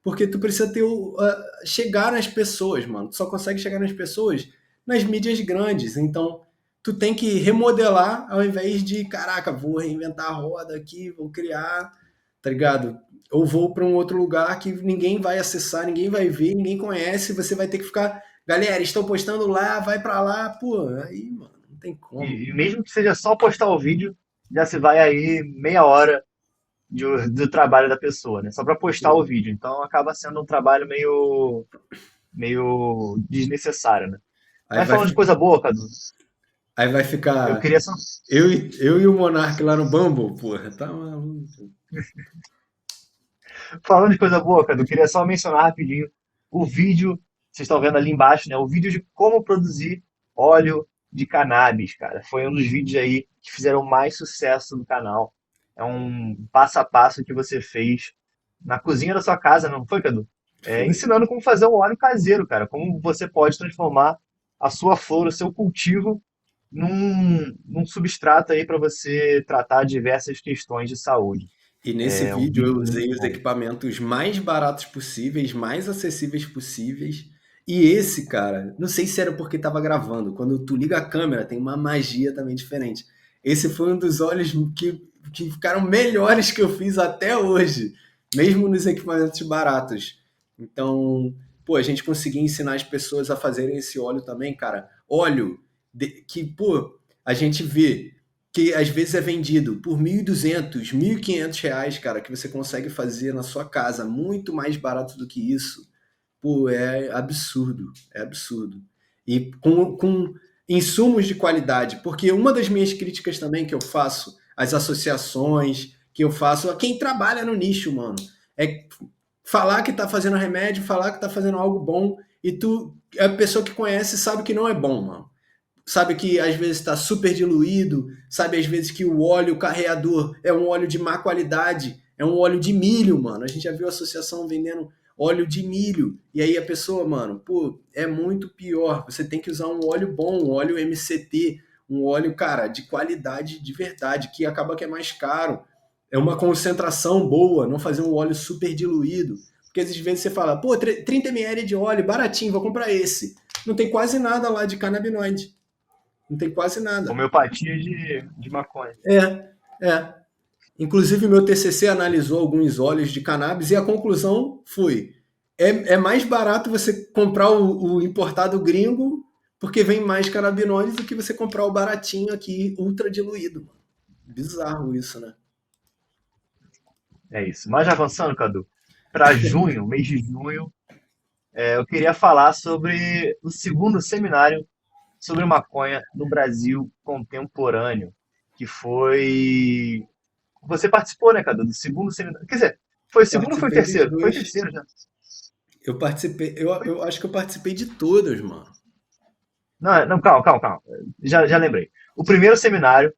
Speaker 1: Porque tu precisa ter chegar nas pessoas, mano. Tu só consegue chegar nas pessoas nas mídias grandes. Então, tu tem que remodelar ao invés de, caraca, vou reinventar a roda aqui, vou criar, tá ligado? Ou vou para um outro lugar que ninguém vai acessar, ninguém vai ver, ninguém conhece, você vai ter que ficar, galera, estão postando lá, vai para lá, pô, aí, mano, não tem como.
Speaker 2: E mesmo que seja só postar o vídeo, já se vai aí meia hora do trabalho da pessoa, né? Só para postar o vídeo. Então acaba sendo um trabalho meio desnecessário, né?
Speaker 1: Aí
Speaker 2: Mas
Speaker 1: vai,
Speaker 2: falando de coisa boa, Cadu,
Speaker 1: aí vai
Speaker 2: eu
Speaker 1: ficar
Speaker 2: queria só.
Speaker 1: eu e o Monark lá no Bumble, porra, tá maluco.
Speaker 2: Falando de coisa boa, Cadu, eu queria só mencionar rapidinho o vídeo, vocês estão vendo ali embaixo, né? O vídeo de como produzir óleo de cannabis, cara. Foi um dos vídeos aí que fizeram mais sucesso no canal. É um passo a passo que você fez na cozinha da sua casa, não foi, Cadu?
Speaker 1: Foi.
Speaker 2: Ensinando como fazer um óleo caseiro, cara. Como você pode transformar a sua flor, o seu cultivo, num substrato aí para você tratar diversas questões de saúde.
Speaker 1: E nesse
Speaker 2: É um
Speaker 1: vídeo eu
Speaker 2: vídeo
Speaker 1: usei
Speaker 2: muito
Speaker 1: os
Speaker 2: bom.
Speaker 1: equipamentos mais baratos possíveis, mais acessíveis possíveis. E esse, cara, não sei se era porque estava gravando. Quando tu liga a câmera, tem uma magia também diferente. Esse foi um dos olhos que ficaram melhores que eu fiz até hoje, mesmo nos equipamentos baratos. Então, pô, a gente conseguia ensinar as pessoas a fazerem esse óleo também, cara. Óleo que, pô, a gente vê que às vezes é vendido por 1.200, R$ 1.500, cara, que você consegue fazer na sua casa, muito mais barato do que isso. Pô, é absurdo, é absurdo. E com insumos de qualidade, porque uma das minhas críticas também que eu faço às associações, que eu faço a quem trabalha no nicho, mano, é falar que tá fazendo remédio, falar que tá fazendo algo bom, e tu, a pessoa que conhece sabe que não é bom, mano. Sabe que às vezes está super diluído, sabe às vezes que o óleo carreador é um óleo de má qualidade, é um óleo de milho, mano. A gente já viu a associação vendendo óleo de milho. E aí a pessoa, mano, pô, é muito pior. Você tem que usar um óleo bom, um óleo MCT, um óleo, cara, de qualidade de verdade, que acaba que é mais caro. É uma concentração boa, não fazer um óleo super diluído. Porque às vezes você fala, pô, 30 ml de óleo, baratinho, vou comprar esse. Não tem quase nada lá de canabinoide. Não tem quase nada.
Speaker 2: Homeopatia de maconha.
Speaker 1: É, é. Inclusive, meu TCC analisou alguns óleos de cannabis e a conclusão foi: é mais barato você comprar o importado gringo, porque vem mais canabinoides, do que você comprar o baratinho aqui, ultra diluído. Bizarro isso, né?
Speaker 2: É isso. Mas avançando, Cadu, para junho, mês de junho, eu queria falar sobre o segundo seminário sobre maconha no Brasil contemporâneo, que foi. Você participou, né, Cadu, do segundo seminário? Quer dizer, foi o segundo ou foi o
Speaker 1: Participei dos
Speaker 2: terceiro? Foi o
Speaker 1: dois.
Speaker 2: terceiro já.
Speaker 1: Eu participei, eu acho que eu participei de todos, mano.
Speaker 2: Não, não, calma, calma, calma. Já lembrei. O primeiro seminário,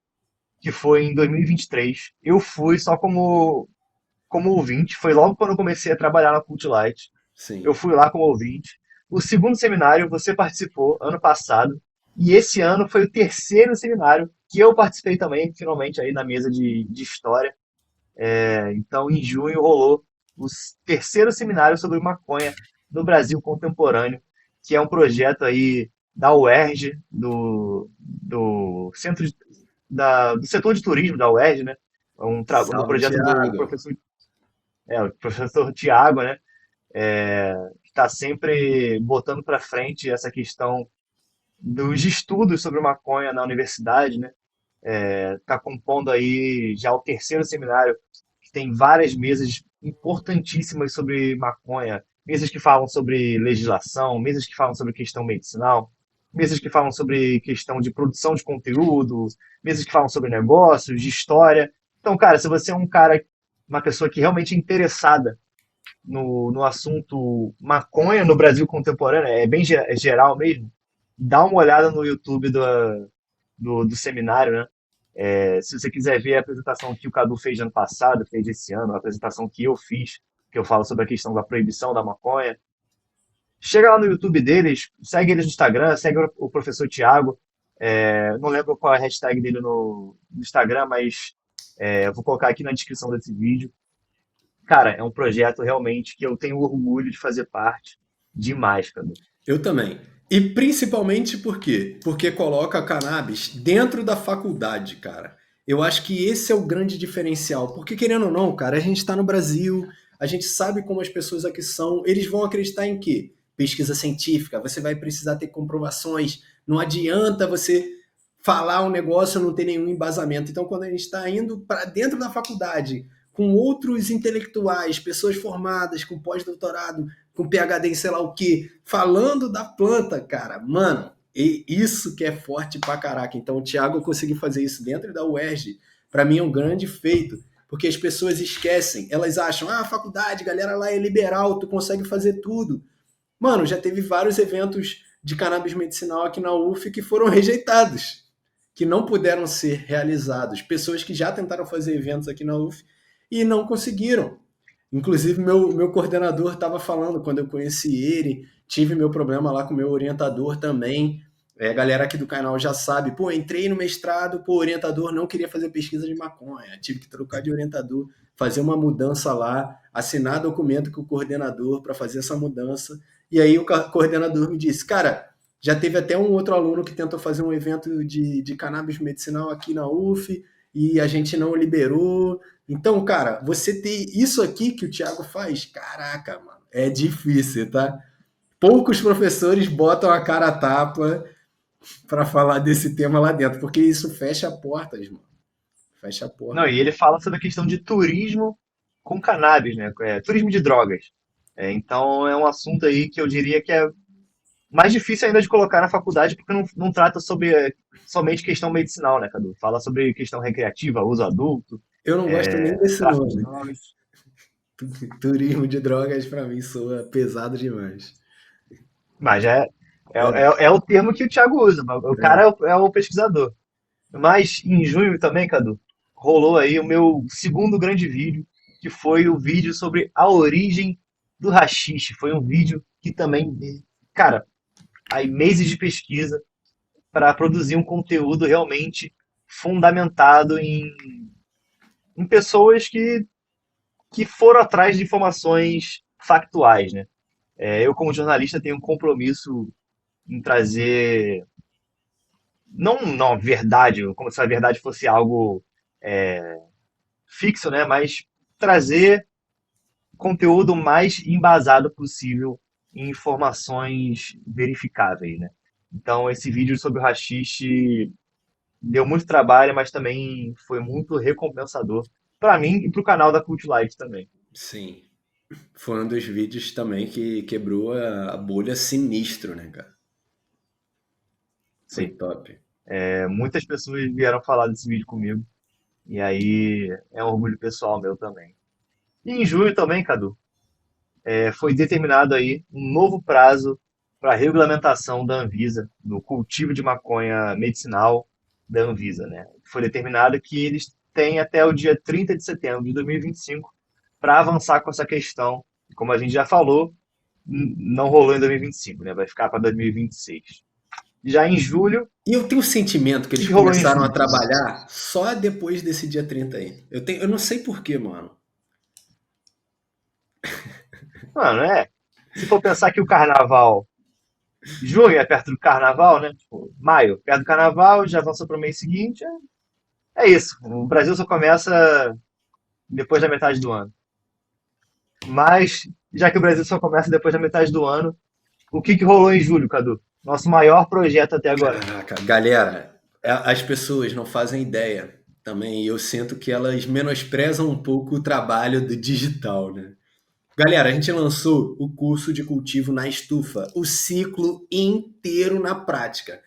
Speaker 2: que foi em 2023, eu fui só como ouvinte, foi logo quando eu comecei a trabalhar na Cult Light. Eu
Speaker 1: Sim.
Speaker 2: fui lá como ouvinte. O segundo seminário você participou ano passado, e esse ano foi o terceiro seminário que eu participei também, finalmente aí na mesa de história. Então, em junho rolou o terceiro seminário sobre maconha no Brasil contemporâneo, que é um projeto aí da UERJ, do centro do setor de turismo da UERJ, né? Um
Speaker 1: Salve,
Speaker 2: projeto do
Speaker 1: Thiago.
Speaker 2: o professor Tiago, né? Que está sempre botando para frente essa questão dos estudos sobre maconha na universidade, né? Está compondo aí já o terceiro seminário, que tem várias mesas importantíssimas sobre maconha, mesas que falam sobre legislação, mesas que falam sobre questão medicinal, mesas que falam sobre questão de produção de conteúdo, mesas que falam sobre negócios, de história. Então, cara, se você é um cara, uma pessoa que realmente é interessada no assunto maconha no Brasil contemporâneo, é bem geral mesmo, dá uma olhada no YouTube do seminário, né? Se você quiser ver a apresentação que o Cadu fez ano passado, fez esse ano, a apresentação que eu fiz, que eu falo sobre a questão da proibição da maconha, chega lá no YouTube deles, segue eles no Instagram, segue o professor Tiago. Não lembro qual é a hashtag dele no Instagram, mas eu vou colocar aqui na descrição desse vídeo. Cara, é um projeto realmente que eu tenho orgulho de fazer parte demais, Cadu.
Speaker 1: Eu também. E principalmente por quê? Porque coloca a cannabis dentro da faculdade, cara. Eu acho que esse é o grande diferencial. Porque, querendo ou não, cara, a gente está no Brasil, a gente sabe como as pessoas aqui são. Eles vão acreditar em quê? Pesquisa científica. Você vai precisar ter comprovações. Não adianta você falar um negócio e não ter nenhum embasamento. Então, quando a gente está indo para dentro da faculdade, com outros intelectuais, pessoas formadas, com pós-doutorado, com PhD em sei lá o que, falando da planta, cara, mano, e isso que é forte pra caraca. Então, o Thiago conseguir fazer isso dentro da UERJ, pra mim é um grande feito, porque as pessoas esquecem, elas acham, a faculdade, galera lá é liberal, tu consegue fazer tudo. Mano, já teve vários eventos de cannabis medicinal aqui na UF que foram rejeitados, que não puderam ser realizados. Pessoas que já tentaram fazer eventos aqui na UF e não conseguiram. Inclusive, meu coordenador estava falando quando eu conheci ele, tive meu problema lá com o meu orientador também. A galera aqui do canal já sabe, pô, entrei no mestrado, pô, o orientador não queria fazer pesquisa de maconha, tive que trocar de orientador, fazer uma mudança lá, assinar documento com o coordenador para fazer essa mudança. E aí o coordenador me disse, cara, já teve até um outro aluno que tentou fazer um evento de cannabis medicinal aqui na UF e a gente não liberou. Então, cara, você ter isso aqui que o Thiago faz, caraca, mano, é difícil, tá? Poucos professores botam a cara a tapa para falar desse tema lá dentro, porque isso fecha portas, mano. Fecha
Speaker 2: Não,
Speaker 1: portas.
Speaker 2: e ele fala sobre a questão de turismo com cannabis, né? Turismo de drogas. Então é um assunto aí que eu diria que é mais difícil ainda de colocar na faculdade, porque não trata sobre somente questão medicinal, né, Cadu? Fala sobre questão recreativa, uso adulto,
Speaker 1: Eu não gosto nem desse
Speaker 2: tráfico de
Speaker 1: nome.
Speaker 2: drogas.
Speaker 1: Turismo de drogas pra mim soa pesado demais.
Speaker 2: Mas
Speaker 1: É,
Speaker 2: é o termo que o Thiago usa, mas o cara
Speaker 1: é.
Speaker 2: é o pesquisador. Mas em junho também, Cadu, rolou aí o meu segundo grande vídeo, que foi o vídeo sobre a origem do haxixe. Foi um vídeo que também, cara, aí meses de pesquisa para produzir um conteúdo realmente fundamentado em pessoas que foram atrás de informações factuais, né? Eu, como jornalista, tenho um compromisso em trazer, não verdade, como se a verdade fosse algo fixo, né? Mas trazer conteúdo mais embasado possível em informações verificáveis, né? Então, esse vídeo sobre o haxixe deu muito trabalho, mas também foi muito recompensador para mim e para o canal da Cult Light também.
Speaker 1: Sim. Foi um dos vídeos também que quebrou a bolha sinistro, né, cara? Foi
Speaker 2: Sim,
Speaker 1: top.
Speaker 2: muitas pessoas vieram falar desse vídeo comigo, e aí é um orgulho pessoal meu também. E em julho também, Cadu, foi determinado aí um novo prazo para a regulamentação da Anvisa, do cultivo de maconha medicinal da Anvisa, né? Foi determinado que eles têm até o dia 30 de setembro de 2025 para avançar com essa questão. Como a gente já falou, não rolou em 2025, né? Vai ficar para 2026. Já em julho, o
Speaker 1: E eu tenho o sentimento que
Speaker 2: que
Speaker 1: eles
Speaker 2: que rolou em
Speaker 1: começaram a
Speaker 2: julho?
Speaker 1: trabalhar só depois desse dia 30 aí. Eu não sei por quê, mano.
Speaker 2: Mano, se for pensar que o carnaval, junho é perto do carnaval, né? Tipo, maio, perto do carnaval, já avançou para o mês seguinte, é isso. O Brasil só começa depois da metade do ano. Mas, já que o Brasil só começa depois da metade do ano, o que que rolou em julho, Cadu? Nosso maior projeto até agora.
Speaker 1: Caraca, galera, as pessoas não fazem ideia também. Eu sinto que elas menosprezam um pouco o trabalho do digital, né? Galera, a gente lançou o curso de cultivo na estufa, o ciclo inteiro na prática.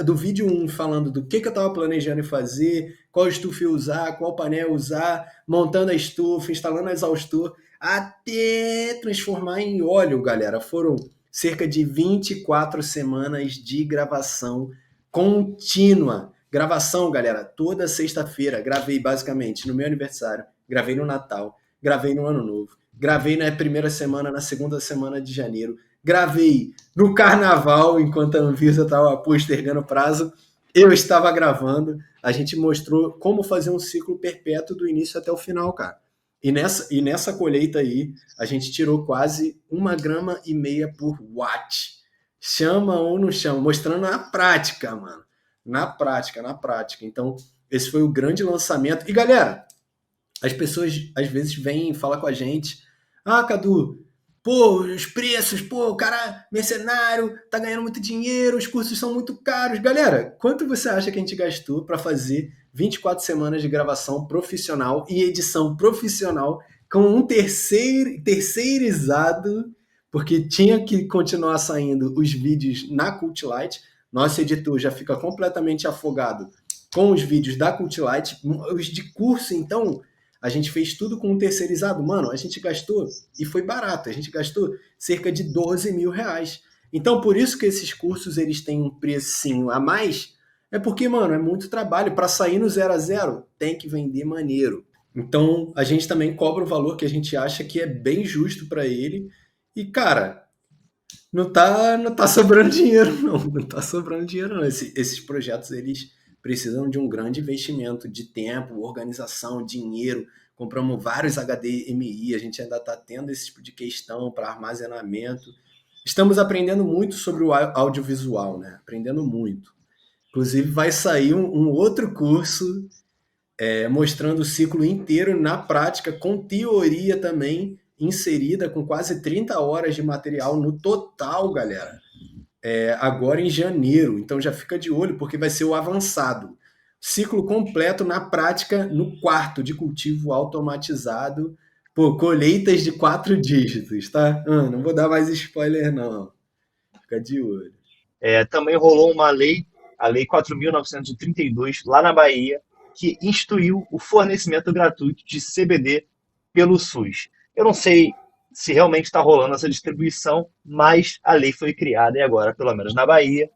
Speaker 1: Do vídeo um falando do que eu estava planejando fazer, qual estufa eu usar, qual painel usar, montando a estufa, instalando a exaustor, até transformar em óleo, galera. Foram cerca de 24 semanas de gravação contínua. Gravação, galera, toda sexta-feira. Gravei basicamente no meu aniversário, gravei no Natal, gravei no Ano Novo. Gravei na primeira semana, na segunda semana de janeiro. Gravei no carnaval, enquanto a Anvisa estava postergando o prazo. Eu estava gravando. A gente mostrou como fazer um ciclo perpétuo do início até o final, cara. E nessa colheita aí, a gente tirou quase 1,5 grama por watt. Chama ou não chama? Mostrando na prática, mano. Na prática, na prática. Então, esse foi o grande lançamento. E galera, as pessoas às vezes vêm falar com a gente: ah, Cadu, pô, os preços, pô, o cara mercenário, tá ganhando muito dinheiro, os cursos são muito caros. Galera, quanto você acha que a gente gastou para fazer 24 semanas de gravação profissional e edição profissional com um terceirizado, porque tinha que continuar saindo os vídeos na Cultlight. Nosso editor já fica completamente afogado com os vídeos da Cultlight. Os de curso, então, a gente fez tudo com um terceirizado. Mano, a gente gastou, e foi barato, a gente gastou cerca de 12 mil reais. Então, por isso que esses cursos eles têm um precinho a mais, é porque, mano, é muito trabalho. Para sair no 0 a 0, tem que vender maneiro. Então, a gente também cobra o valor que a gente acha que é bem justo para ele. E, cara, não tá sobrando dinheiro, não. Não tá sobrando dinheiro, não. Esses projetos, eles precisam de um grande investimento de tempo, organização, dinheiro. Compramos vários HDMI, a gente ainda está tendo esse tipo de questão para armazenamento. Estamos aprendendo muito sobre o audiovisual, né? Aprendendo muito. Inclusive, vai sair um outro curso mostrando o ciclo inteiro na prática, com teoria também inserida, com quase 30 horas de material no total, galera. Agora em janeiro. Então já fica de olho, porque vai ser o avançado. Ciclo completo na prática no quarto de cultivo automatizado. Pô, colheitas de 4 dígitos, tá? Não vou dar mais spoiler, não. Fica de olho.
Speaker 2: Também rolou uma lei, a Lei 4.932, lá na Bahia, que instituiu o fornecimento gratuito de CBD pelo SUS. Eu não sei se realmente está rolando essa distribuição, mas a lei foi criada e agora, pelo menos na Bahia,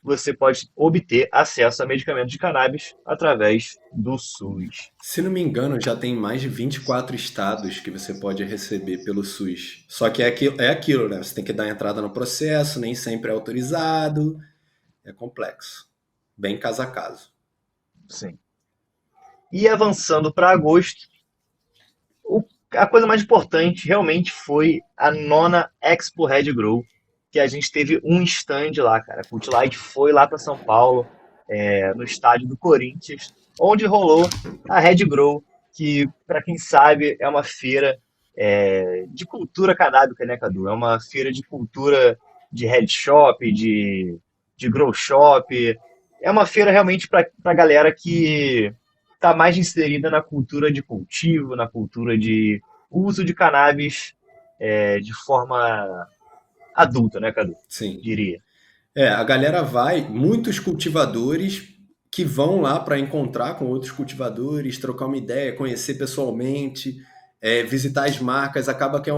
Speaker 2: você pode obter acesso a medicamentos de cannabis através do SUS.
Speaker 1: Se não me engano, já tem mais de 24 estados que você pode receber pelo SUS. Só que é aquilo, né? Você tem que dar entrada no processo, nem sempre é autorizado, é complexo. Bem caso a caso.
Speaker 2: Sim. E avançando para agosto, a coisa mais importante realmente foi a nona Expo Red Grow, que a gente teve um stand lá, cara. A Cult Light foi lá para São Paulo, no estádio do Corinthians, onde rolou a Red Grow, que, para quem sabe, é uma feira de cultura canábica, né, Cadu? É uma feira de cultura de head shop, de grow shop. É uma feira realmente para a galera que está mais inserida na cultura de cultivo, na cultura de uso de cannabis de forma adulta, né, Cadu?
Speaker 1: Sim.
Speaker 2: Diria.
Speaker 1: A galera vai, muitos cultivadores que vão lá para encontrar com outros cultivadores, trocar uma ideia, conhecer pessoalmente, visitar as marcas, acaba que é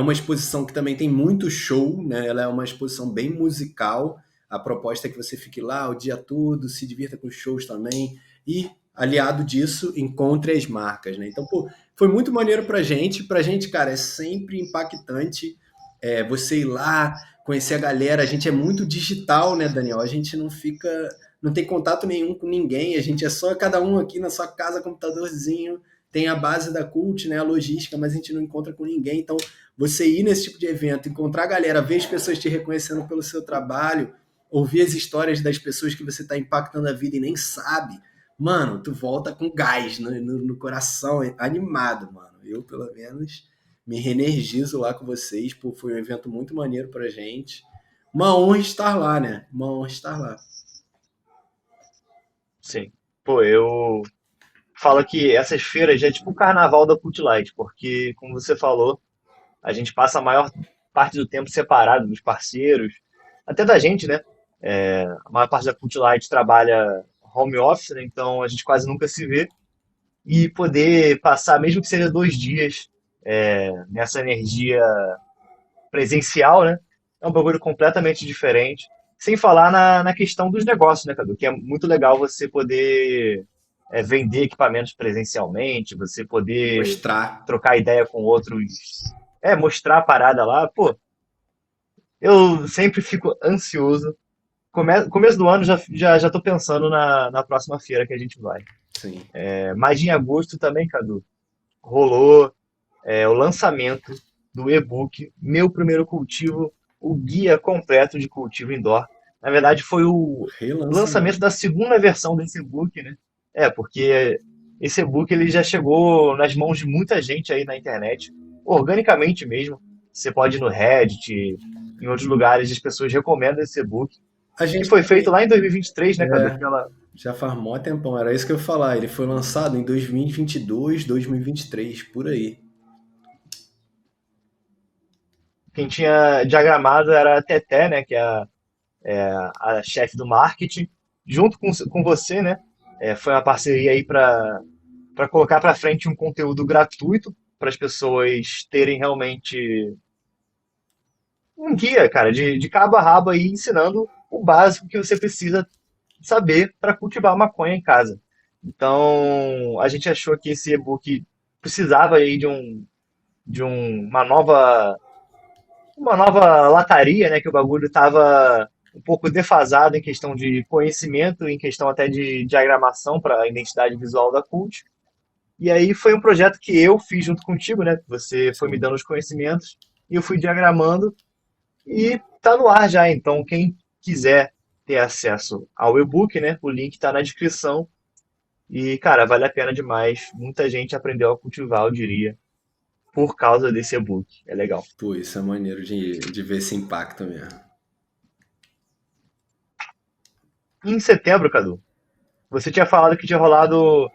Speaker 1: uma exposição que também tem muito show, né? Ela é uma exposição bem musical. A proposta é que você fique lá o dia todo, se divirta com os shows também e, aliado disso, encontre as marcas, né? Então, pô, foi muito maneiro pra gente. Pra gente, cara, é sempre impactante você ir lá, conhecer a galera. A gente é muito digital, né, Daniel? A gente não tem contato nenhum com ninguém. A gente é só cada um aqui na sua casa, computadorzinho. Tem a base da Cult, né, a logística, mas a gente não encontra com ninguém. Então, você ir nesse tipo de evento, encontrar a galera, ver as pessoas te reconhecendo pelo seu trabalho, ouvir as histórias das pessoas que você está impactando a vida e nem sabe, mano, tu volta com gás no coração, animado, mano. Eu, pelo menos, me reenergizo lá com vocês. Pô, foi um evento muito maneiro pra gente. Uma honra estar lá, né? Uma honra estar lá.
Speaker 2: Sim. Pô, eu falo que essas feiras já é tipo o carnaval da Cult Light, porque, como você falou, a gente passa a maior parte do tempo separado dos parceiros, até da gente, né? A maior parte da Cult Light trabalha home office, né? Então a gente quase nunca se vê. E poder passar, mesmo que seja 2 dias, nessa energia presencial, né? É um bagulho completamente diferente. Sem falar na questão dos negócios, né, Cadu? Que é muito legal você poder vender equipamentos presencialmente, você poder
Speaker 1: Mostrar.
Speaker 2: trocar ideia com outros, mostrar a parada lá. Pô, eu sempre fico ansioso. Começo do ano já tô pensando na próxima feira que a gente vai.
Speaker 1: Sim.
Speaker 2: Mas em agosto também, Cadu, rolou o lançamento do e-book Meu Primeiro Cultivo, o guia completo de cultivo indoor. Na verdade, foi o lançamento
Speaker 1: Relançamento.
Speaker 2: da segunda versão desse e-book, né? Porque esse e-book ele já chegou nas mãos de muita gente aí na internet, organicamente mesmo. Você pode ir no Reddit, em outros lugares, as pessoas recomendam esse e-book.
Speaker 1: A
Speaker 2: E
Speaker 1: gente
Speaker 2: foi feito
Speaker 1: também.
Speaker 2: lá em 2023, né, Cadu?
Speaker 1: É,
Speaker 2: Pela,
Speaker 1: já faz mó tempão. Era isso que eu ia falar. Ele foi lançado em 2022, 2023, por aí.
Speaker 2: quem tinha diagramado era a Teté, né, que é a chefe do marketing, junto com você, né? Foi uma parceria aí para colocar para frente um conteúdo gratuito para as pessoas terem realmente um guia, cara, de cabo a rabo aí ensinando o básico que você precisa saber para cultivar maconha em casa. Então, a gente achou que esse e-book precisava aí de uma nova lataria, né? Que o bagulho estava um pouco defasado em questão de conhecimento, em questão até de diagramação para a identidade visual da Cult. E aí foi um projeto que eu fiz junto contigo, né? Você foi me
Speaker 1: Sim.
Speaker 2: dando os conhecimentos e eu fui diagramando e tá no ar já. Então, quem quiser ter acesso ao e-book, né? O link está na descrição. E, cara, vale a pena demais. Muita gente aprendeu a cultivar, eu diria, por causa desse e-book. É legal.
Speaker 1: Pô, isso é maneiro de ver esse impacto mesmo.
Speaker 2: Em setembro, Cadu, você tinha falado que tinha rolado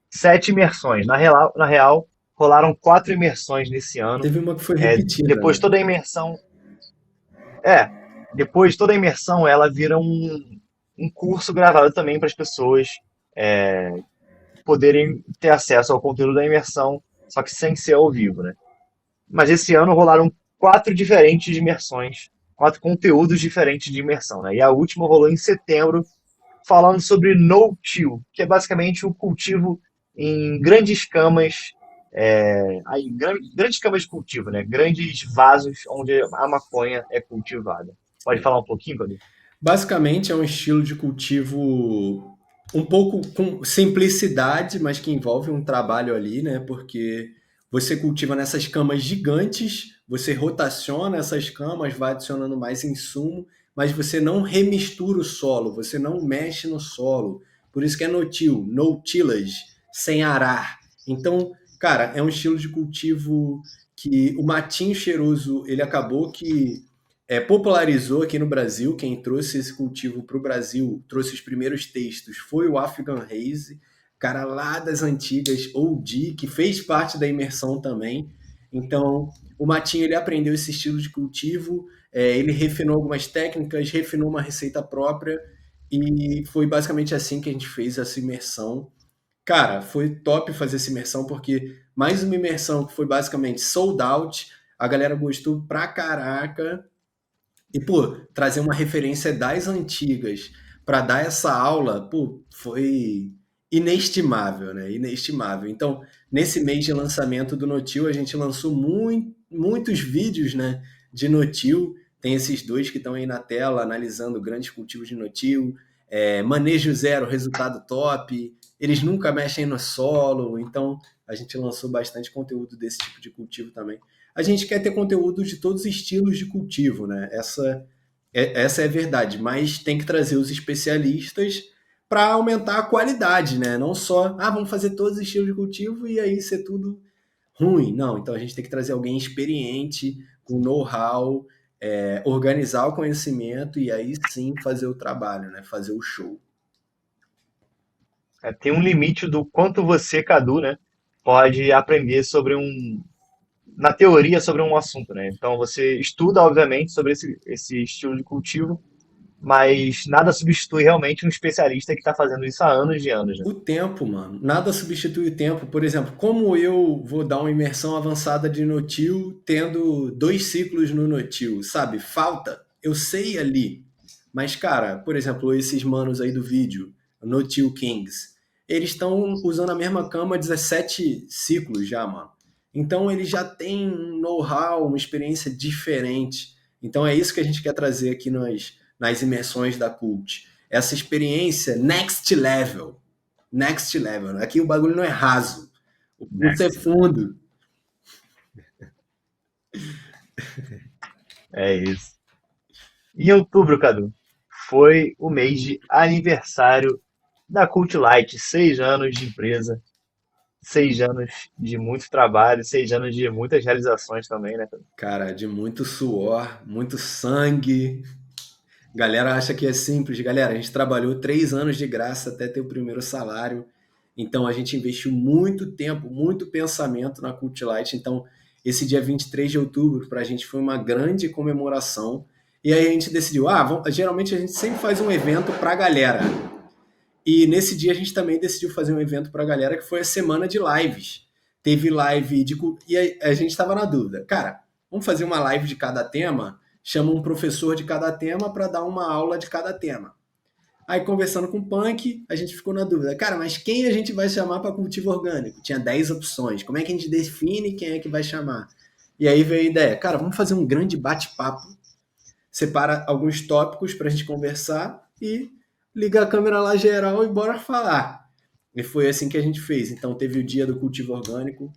Speaker 2: 7 imersões. Na real, rolaram 4 imersões nesse ano.
Speaker 1: Teve uma que foi
Speaker 2: É,
Speaker 1: repetida,
Speaker 2: depois
Speaker 1: né?
Speaker 2: toda a imersão. É, depois toda a imersão ela vira um curso gravado também para as pessoas poderem ter acesso ao conteúdo da imersão só que sem ser ao vivo, né? Mas esse ano rolaram quatro diferentes imersões, quatro conteúdos diferentes de imersão, né? E a última rolou em setembro, falando sobre no-till, que é basicamente o cultivo em grandes camas, grandes camas de cultivo, né? Grandes vasos onde a maconha é cultivada. Pode falar um pouquinho, Cadu?
Speaker 1: Basicamente é um estilo de cultivo um pouco com simplicidade, mas que envolve um trabalho ali, né? Porque você cultiva nessas camas gigantes, você rotaciona essas camas, vai adicionando mais insumo, mas você não remistura o solo, você não mexe no solo. Por isso que é no-till, no tillage, sem arar. Então, cara, é um estilo de cultivo que o matinho cheiroso, ele acabou que popularizou aqui no Brasil. Quem trouxe esse cultivo para o Brasil, trouxe os primeiros textos, foi o Afghan Haze, cara lá das antigas, OG, que fez parte da imersão também. Então, o Matinho ele aprendeu esse estilo de cultivo, ele refinou algumas técnicas, refinou uma receita própria, e foi basicamente assim que a gente fez essa imersão. Cara, foi top fazer essa imersão, porque mais uma imersão que foi basicamente sold out, a galera gostou pra caraca, e, pô, trazer uma referência das antigas para dar essa aula, pô, foi inestimável, né? Inestimável. Então, nesse mês de lançamento do Notil, a gente lançou muitos vídeos, né, de Notil. Tem esses dois que estão aí na tela, analisando grandes cultivos de Notil. Manejo zero, resultado top. Eles nunca mexem no solo. Então, a gente lançou bastante conteúdo desse tipo de cultivo também. A gente quer ter conteúdo de todos os estilos de cultivo, né? Essa é a verdade, mas tem que trazer os especialistas para aumentar a qualidade, né? Não só, vamos fazer todos os estilos de cultivo e aí ser tudo ruim. Não, então a gente tem que trazer alguém experiente, com know-how, organizar o conhecimento e aí sim fazer o trabalho, né? Fazer o show.
Speaker 2: Tem um limite do quanto você, Cadu, né, pode aprender sobre na teoria sobre um assunto, né? Então você estuda, obviamente, sobre esse estilo de cultivo, mas nada substitui realmente um especialista que está fazendo isso há anos e anos, né?
Speaker 1: O tempo, mano. Nada substitui o tempo. Por exemplo, como eu vou dar uma imersão avançada de Notil tendo 2 ciclos no Notil, sabe? Falta. Eu sei ali. Mas, cara, por exemplo, esses manos aí do vídeo, Notil Kings, eles estão usando a mesma cama 17 ciclos já, mano. Então, eles já têm um know-how, uma experiência diferente. Então, é isso que a gente quer trazer aqui nas imersões da Cult. Essa experiência next level. Next level. Aqui o bagulho não é raso. O curso é
Speaker 2: Next.
Speaker 1: fundo.
Speaker 2: É isso. Em outubro, Cadu, foi o mês de aniversário da Cult Light, 6 anos de empresa, 6 anos de muito trabalho, 6 anos de muitas realizações também, né, Cadu?
Speaker 1: Cara, de muito suor, muito sangue. Galera acha que é simples. Galera, a gente trabalhou 3 anos de graça até ter o primeiro salário. Então a gente investiu muito tempo, muito pensamento na Cult Light. Então, esse dia 23 de outubro, para a gente foi uma grande comemoração. E aí a gente decidiu, geralmente a gente sempre faz um evento para a galera. E nesse dia a gente também decidiu fazer um evento para a galera que foi a semana de lives. Teve live de. E a gente estava na dúvida. Cara, vamos fazer uma live de cada tema? Chama um professor de cada tema para dar uma aula de cada tema. Aí, conversando com o Punk, a gente ficou na dúvida. Cara, mas quem a gente vai chamar para cultivo orgânico? Tinha 10 opções. Como é que a gente define quem é que vai chamar? E aí veio a ideia. Cara, vamos fazer um grande bate-papo. Separa alguns tópicos para a gente conversar e liga a câmera lá geral e bora falar. E foi assim que a gente fez. Então teve o dia do cultivo orgânico,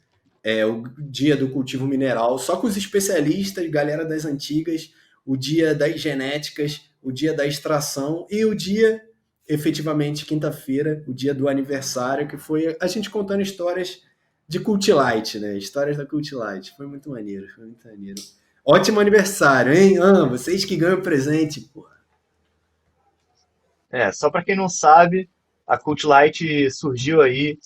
Speaker 1: o dia do cultivo mineral, só com os especialistas, galera das antigas, o dia das genéticas, o dia da extração e o dia, efetivamente, quinta-feira, o dia do aniversário, que foi a gente contando histórias de Cultilight, né? Histórias da Cultilight. Foi muito maneiro, foi muito maneiro. Ótimo aniversário, hein? Vocês que ganham presente, pô.
Speaker 2: Só para quem não sabe, a Cult Light surgiu aí,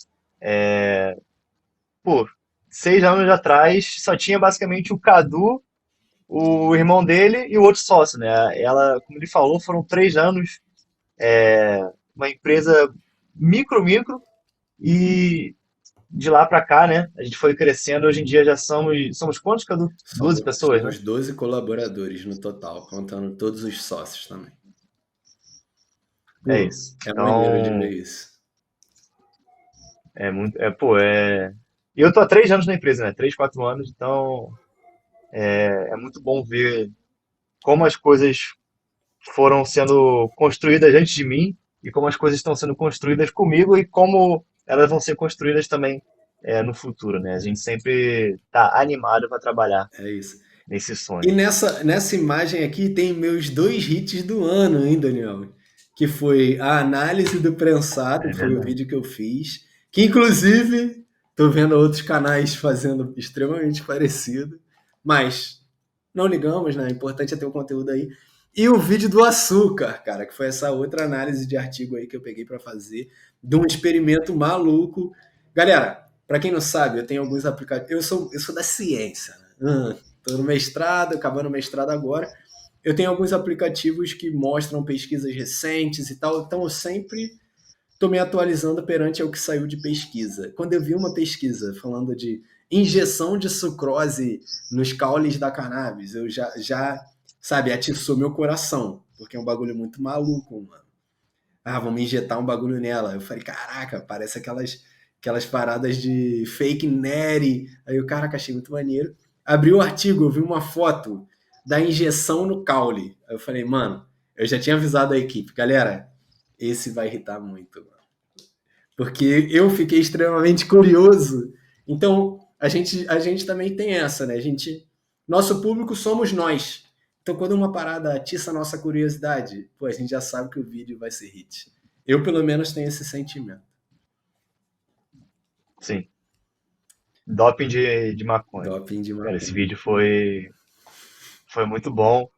Speaker 2: pô, 6 anos atrás, só tinha basicamente o Cadu, o irmão dele e o outro sócio, né? Ela, como ele falou, foram 3 anos, uma empresa micro, e de lá para cá, né? A gente foi crescendo. Hoje em dia já somos quantos, Cadu? 12 pessoas, né?
Speaker 1: Somos 12 colaboradores no total, contando todos os sócios também.
Speaker 2: É
Speaker 1: Pô,
Speaker 2: isso.
Speaker 1: é maneiro de ver
Speaker 2: Então,
Speaker 1: isso.
Speaker 2: é muito. E eu tô há 3 anos na empresa, né? 3, 4 anos. Então, é muito bom ver como as coisas foram sendo construídas antes de mim e como as coisas estão sendo construídas comigo e como elas vão ser construídas também no futuro, né? A gente sempre está animado para trabalhar
Speaker 1: É isso.
Speaker 2: nesse
Speaker 1: E
Speaker 2: sonho.
Speaker 1: nessa imagem aqui tem meus dois hits do ano, hein, Daniel? Que foi a análise do prensado,
Speaker 2: É
Speaker 1: foi o
Speaker 2: verdade.
Speaker 1: vídeo que eu fiz, que inclusive tô vendo outros canais fazendo extremamente parecido, mas não ligamos, né? O importante é ter o conteúdo aí. E o vídeo do açúcar, cara, que foi essa outra análise de artigo aí que eu peguei para fazer, de um experimento maluco. Galera, para quem não sabe, eu tenho alguns aplicativos. Eu sou da ciência, né? Estou no mestrado, acabando o mestrado agora. Eu tenho alguns aplicativos que mostram pesquisas recentes e tal, então eu sempre estou me atualizando perante ao que saiu de pesquisa. Quando eu vi uma pesquisa falando de injeção de sucrose nos caules da cannabis, eu já sabe, atiçou meu coração, porque é um bagulho muito maluco, mano. Ah, vamos injetar um bagulho nela. Eu falei, caraca, parece aquelas paradas de fake neri. Aí eu, caraca, achei muito maneiro. Abri o artigo, eu vi uma foto da injeção no caule. Aí eu falei, mano, eu já tinha avisado a equipe, galera, esse vai irritar muito, mano. Porque eu fiquei extremamente curioso. Então, a gente também tem essa, né? Nosso público somos nós. Então, quando uma parada atiça a nossa curiosidade, pô, a gente já sabe que o vídeo vai ser hit. Eu, pelo menos, tenho esse sentimento.
Speaker 2: Sim. Doping de maconha.
Speaker 1: Doping de
Speaker 2: Cara, esse
Speaker 1: maconha.
Speaker 2: vídeo foi muito bom.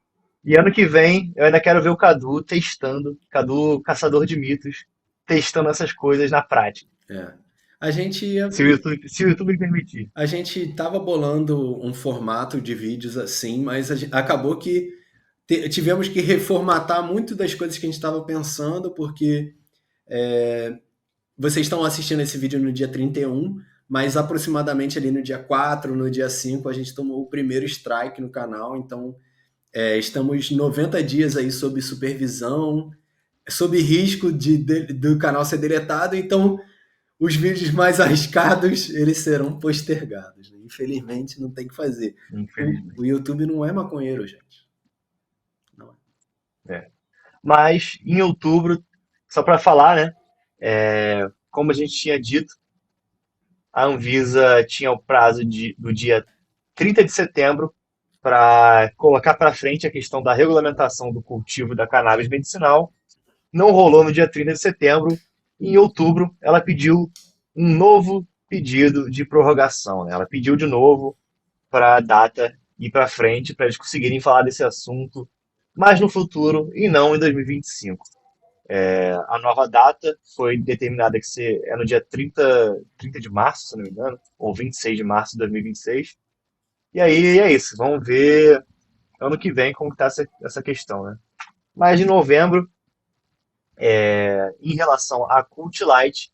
Speaker 2: E ano que vem eu ainda quero ver o Cadu testando, Cadu caçador de mitos, testando essas coisas na prática.
Speaker 1: É. A gente ia,
Speaker 2: Se o YouTube me permitir.
Speaker 1: a gente tava bolando um formato de vídeos assim, mas acabou que tivemos que reformatar muito das coisas que a gente estava pensando, porque vocês estão assistindo esse vídeo no dia 31, mas aproximadamente ali no dia 4, no dia 5, a gente tomou o primeiro strike no canal, então estamos 90 dias aí sob supervisão, sob risco do canal ser deletado, então os vídeos mais arriscados, eles serão postergados, né? Infelizmente, não tem o que fazer. O
Speaker 2: Infelizmente.
Speaker 1: YouTube não é maconheiro, gente. Não é.
Speaker 2: É. Mas em outubro, só para falar, né? Como a gente tinha dito, a Anvisa tinha o prazo do dia 30 de setembro para colocar para frente a questão da regulamentação do cultivo da cannabis medicinal. Não rolou no dia 30 de setembro. E em outubro, ela pediu um novo pedido de prorrogação, né? Ela pediu de novo para a data ir para frente, para eles conseguirem falar desse assunto mais no futuro e não em 2025. A nova data foi determinada é no dia 30 de março, se não me engano, ou 26 de março de 2026. E aí é isso, vamos ver ano que vem como está essa questão, né? Mas em novembro, em relação à Cult Light,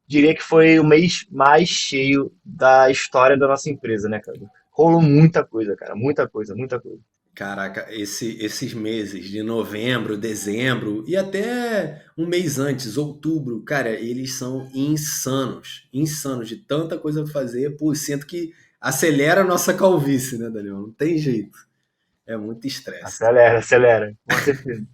Speaker 2: diria que foi o mês mais cheio da história da nossa empresa, né, cara? Rolou muita coisa, cara, muita coisa, muita coisa.
Speaker 1: Caraca, esses meses de novembro, dezembro e até um mês antes, outubro, cara, eles são insanos. Insanos de tanta coisa pra fazer. Pô, sinto que acelera a nossa calvície, né, Daniel? Não tem jeito. É muito estresse.
Speaker 2: Acelera, acelera, com certeza.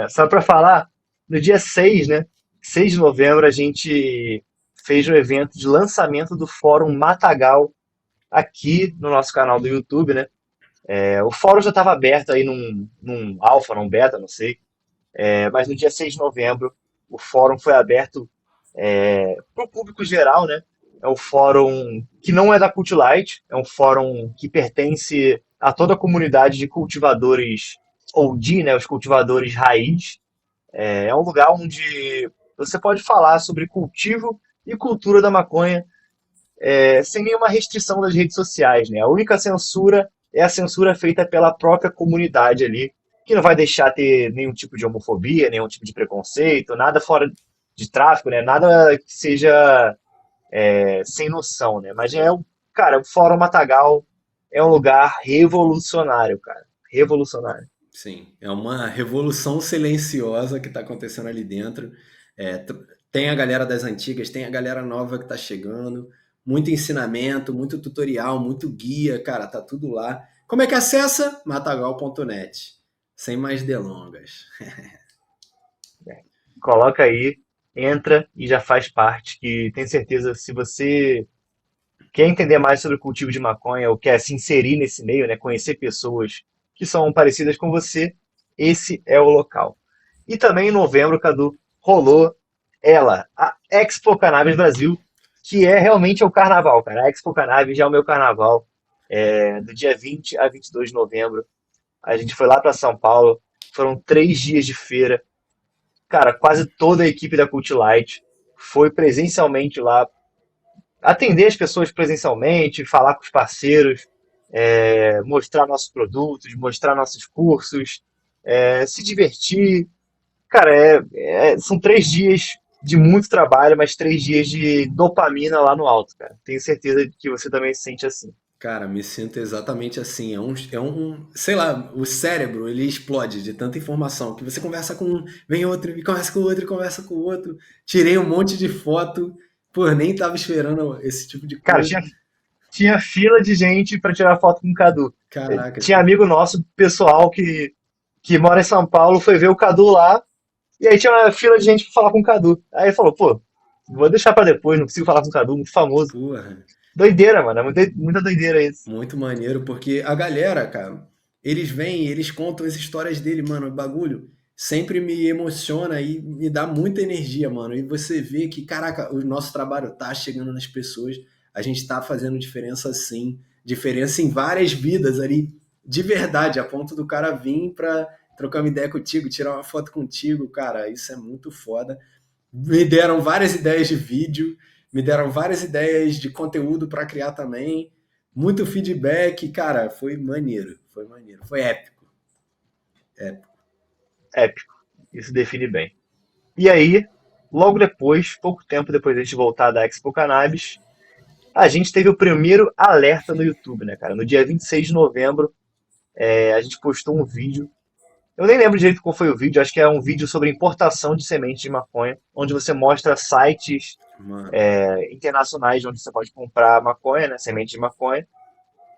Speaker 2: Só para falar, no dia 6, né? 6 de novembro, a gente fez um evento de lançamento do Fórum Matagal aqui no nosso canal do YouTube, né? O fórum já estava aberto aí num alfa, num beta, não sei. Mas no dia 6 de novembro, o fórum foi aberto para o público geral, né? É um fórum que não é da Cult Light, é um fórum que pertence a toda a comunidade de cultivadores OG, né? Os cultivadores raiz. É um lugar onde você pode falar sobre cultivo e cultura da maconha sem nenhuma restrição das redes sociais, né? A única censura é a censura feita pela própria comunidade ali, que não vai deixar ter nenhum tipo de homofobia, nenhum tipo de preconceito, nada fora de tráfico, né? Nada que seja sem noção, né? Mas cara, o Fórum Matagal é um lugar revolucionário, cara. Revolucionário.
Speaker 1: Sim, é uma revolução silenciosa que está acontecendo ali dentro. Tem a galera das antigas, tem a galera nova que está chegando, muito ensinamento, muito tutorial, muito guia, cara, tá tudo lá. Como é que acessa? Matagal.net. Sem mais delongas.
Speaker 2: Coloca aí, entra e já faz parte, que tenho certeza, se você quer entender mais sobre o cultivo de maconha ou quer se inserir nesse meio, né, conhecer pessoas que são parecidas com você, esse é o local. E também em novembro, Cadu, rolou a Expo Cannabis Brasil, que é realmente o carnaval, cara. A Expo Cannabis já é o meu carnaval, do dia 20 a 22 de novembro. A gente foi lá para São Paulo, foram 3 dias de feira. Cara, quase toda a equipe da Cult Light foi presencialmente lá atender as pessoas presencialmente, falar com os parceiros, mostrar nossos produtos, mostrar nossos cursos, se divertir. Cara, são 3 dias de muito trabalho, mas 3 dias de dopamina lá no alto, cara. Tenho certeza de que você também se sente assim.
Speaker 1: Cara, me sinto exatamente assim. Sei lá, o cérebro ele explode de tanta informação que você conversa com um, vem outro, e conversa com o outro, e conversa com o outro. Tirei um monte de foto, pô, nem tava esperando esse tipo de
Speaker 2: Cara,
Speaker 1: coisa.
Speaker 2: tinha fila de gente para tirar foto com o Cadu.
Speaker 1: Caraca,
Speaker 2: Tinha amigo nosso, pessoal, que mora em São Paulo, foi ver o Cadu lá, e aí tinha uma fila de gente para falar com o Cadu. Aí ele falou, pô, vou deixar para depois, não consigo falar com o Cadu, muito famoso.
Speaker 1: porra.
Speaker 2: Doideira, mano, é muita doideira isso.
Speaker 1: Muito maneiro, porque a galera, cara, eles vêm, eles contam as histórias dele, mano, o bagulho sempre me emociona e me dá muita energia, mano. E você vê que, caraca, o nosso trabalho tá chegando nas pessoas, a gente tá fazendo diferença sim, diferença em várias vidas ali, de verdade, a ponto do cara vir pra trocar uma ideia contigo, tirar uma foto contigo, cara, isso é muito foda. Me deram várias ideias de vídeo, me deram várias ideias de conteúdo para criar também. Muito feedback, cara, foi maneiro, foi épico. Épico.
Speaker 2: Épico, isso define bem. E aí, logo depois, pouco tempo depois da gente voltar da Expo Cannabis, a gente teve o primeiro alerta no YouTube, né, cara? No dia 26 de novembro, a gente postou um vídeo. Eu nem lembro direito qual foi o vídeo, acho que é um vídeo sobre importação de sementes de maconha, onde você mostra sites
Speaker 1: Mano,
Speaker 2: internacionais onde você pode comprar maconha, né, semente de maconha.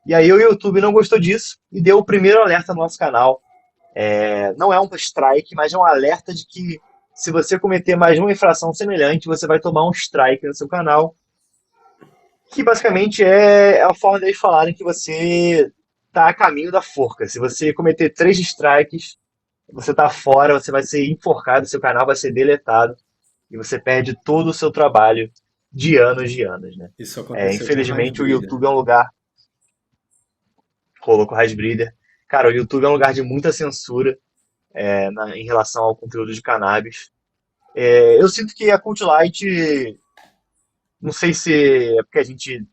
Speaker 2: E aí o YouTube não gostou disso e deu o primeiro alerta no nosso canal. Não é um strike, mas é um alerta de que se você cometer mais uma infração semelhante, você vai tomar um strike no seu canal, que basicamente é a forma deles falarem que você está a caminho da forca. Se você cometer 3 strikes, você está fora, você vai ser enforcado, seu canal vai ser deletado e você perde todo o seu trabalho de anos, né?
Speaker 1: isso aconteceu com o
Speaker 2: Infelizmente o
Speaker 1: Rasbreeder.
Speaker 2: YouTube é um lugar, rolou com o Hasbreeder. Cara, o YouTube é um lugar de muita censura em relação ao conteúdo de cannabis. Eu sinto que a Cult Light, não sei se é porque a gente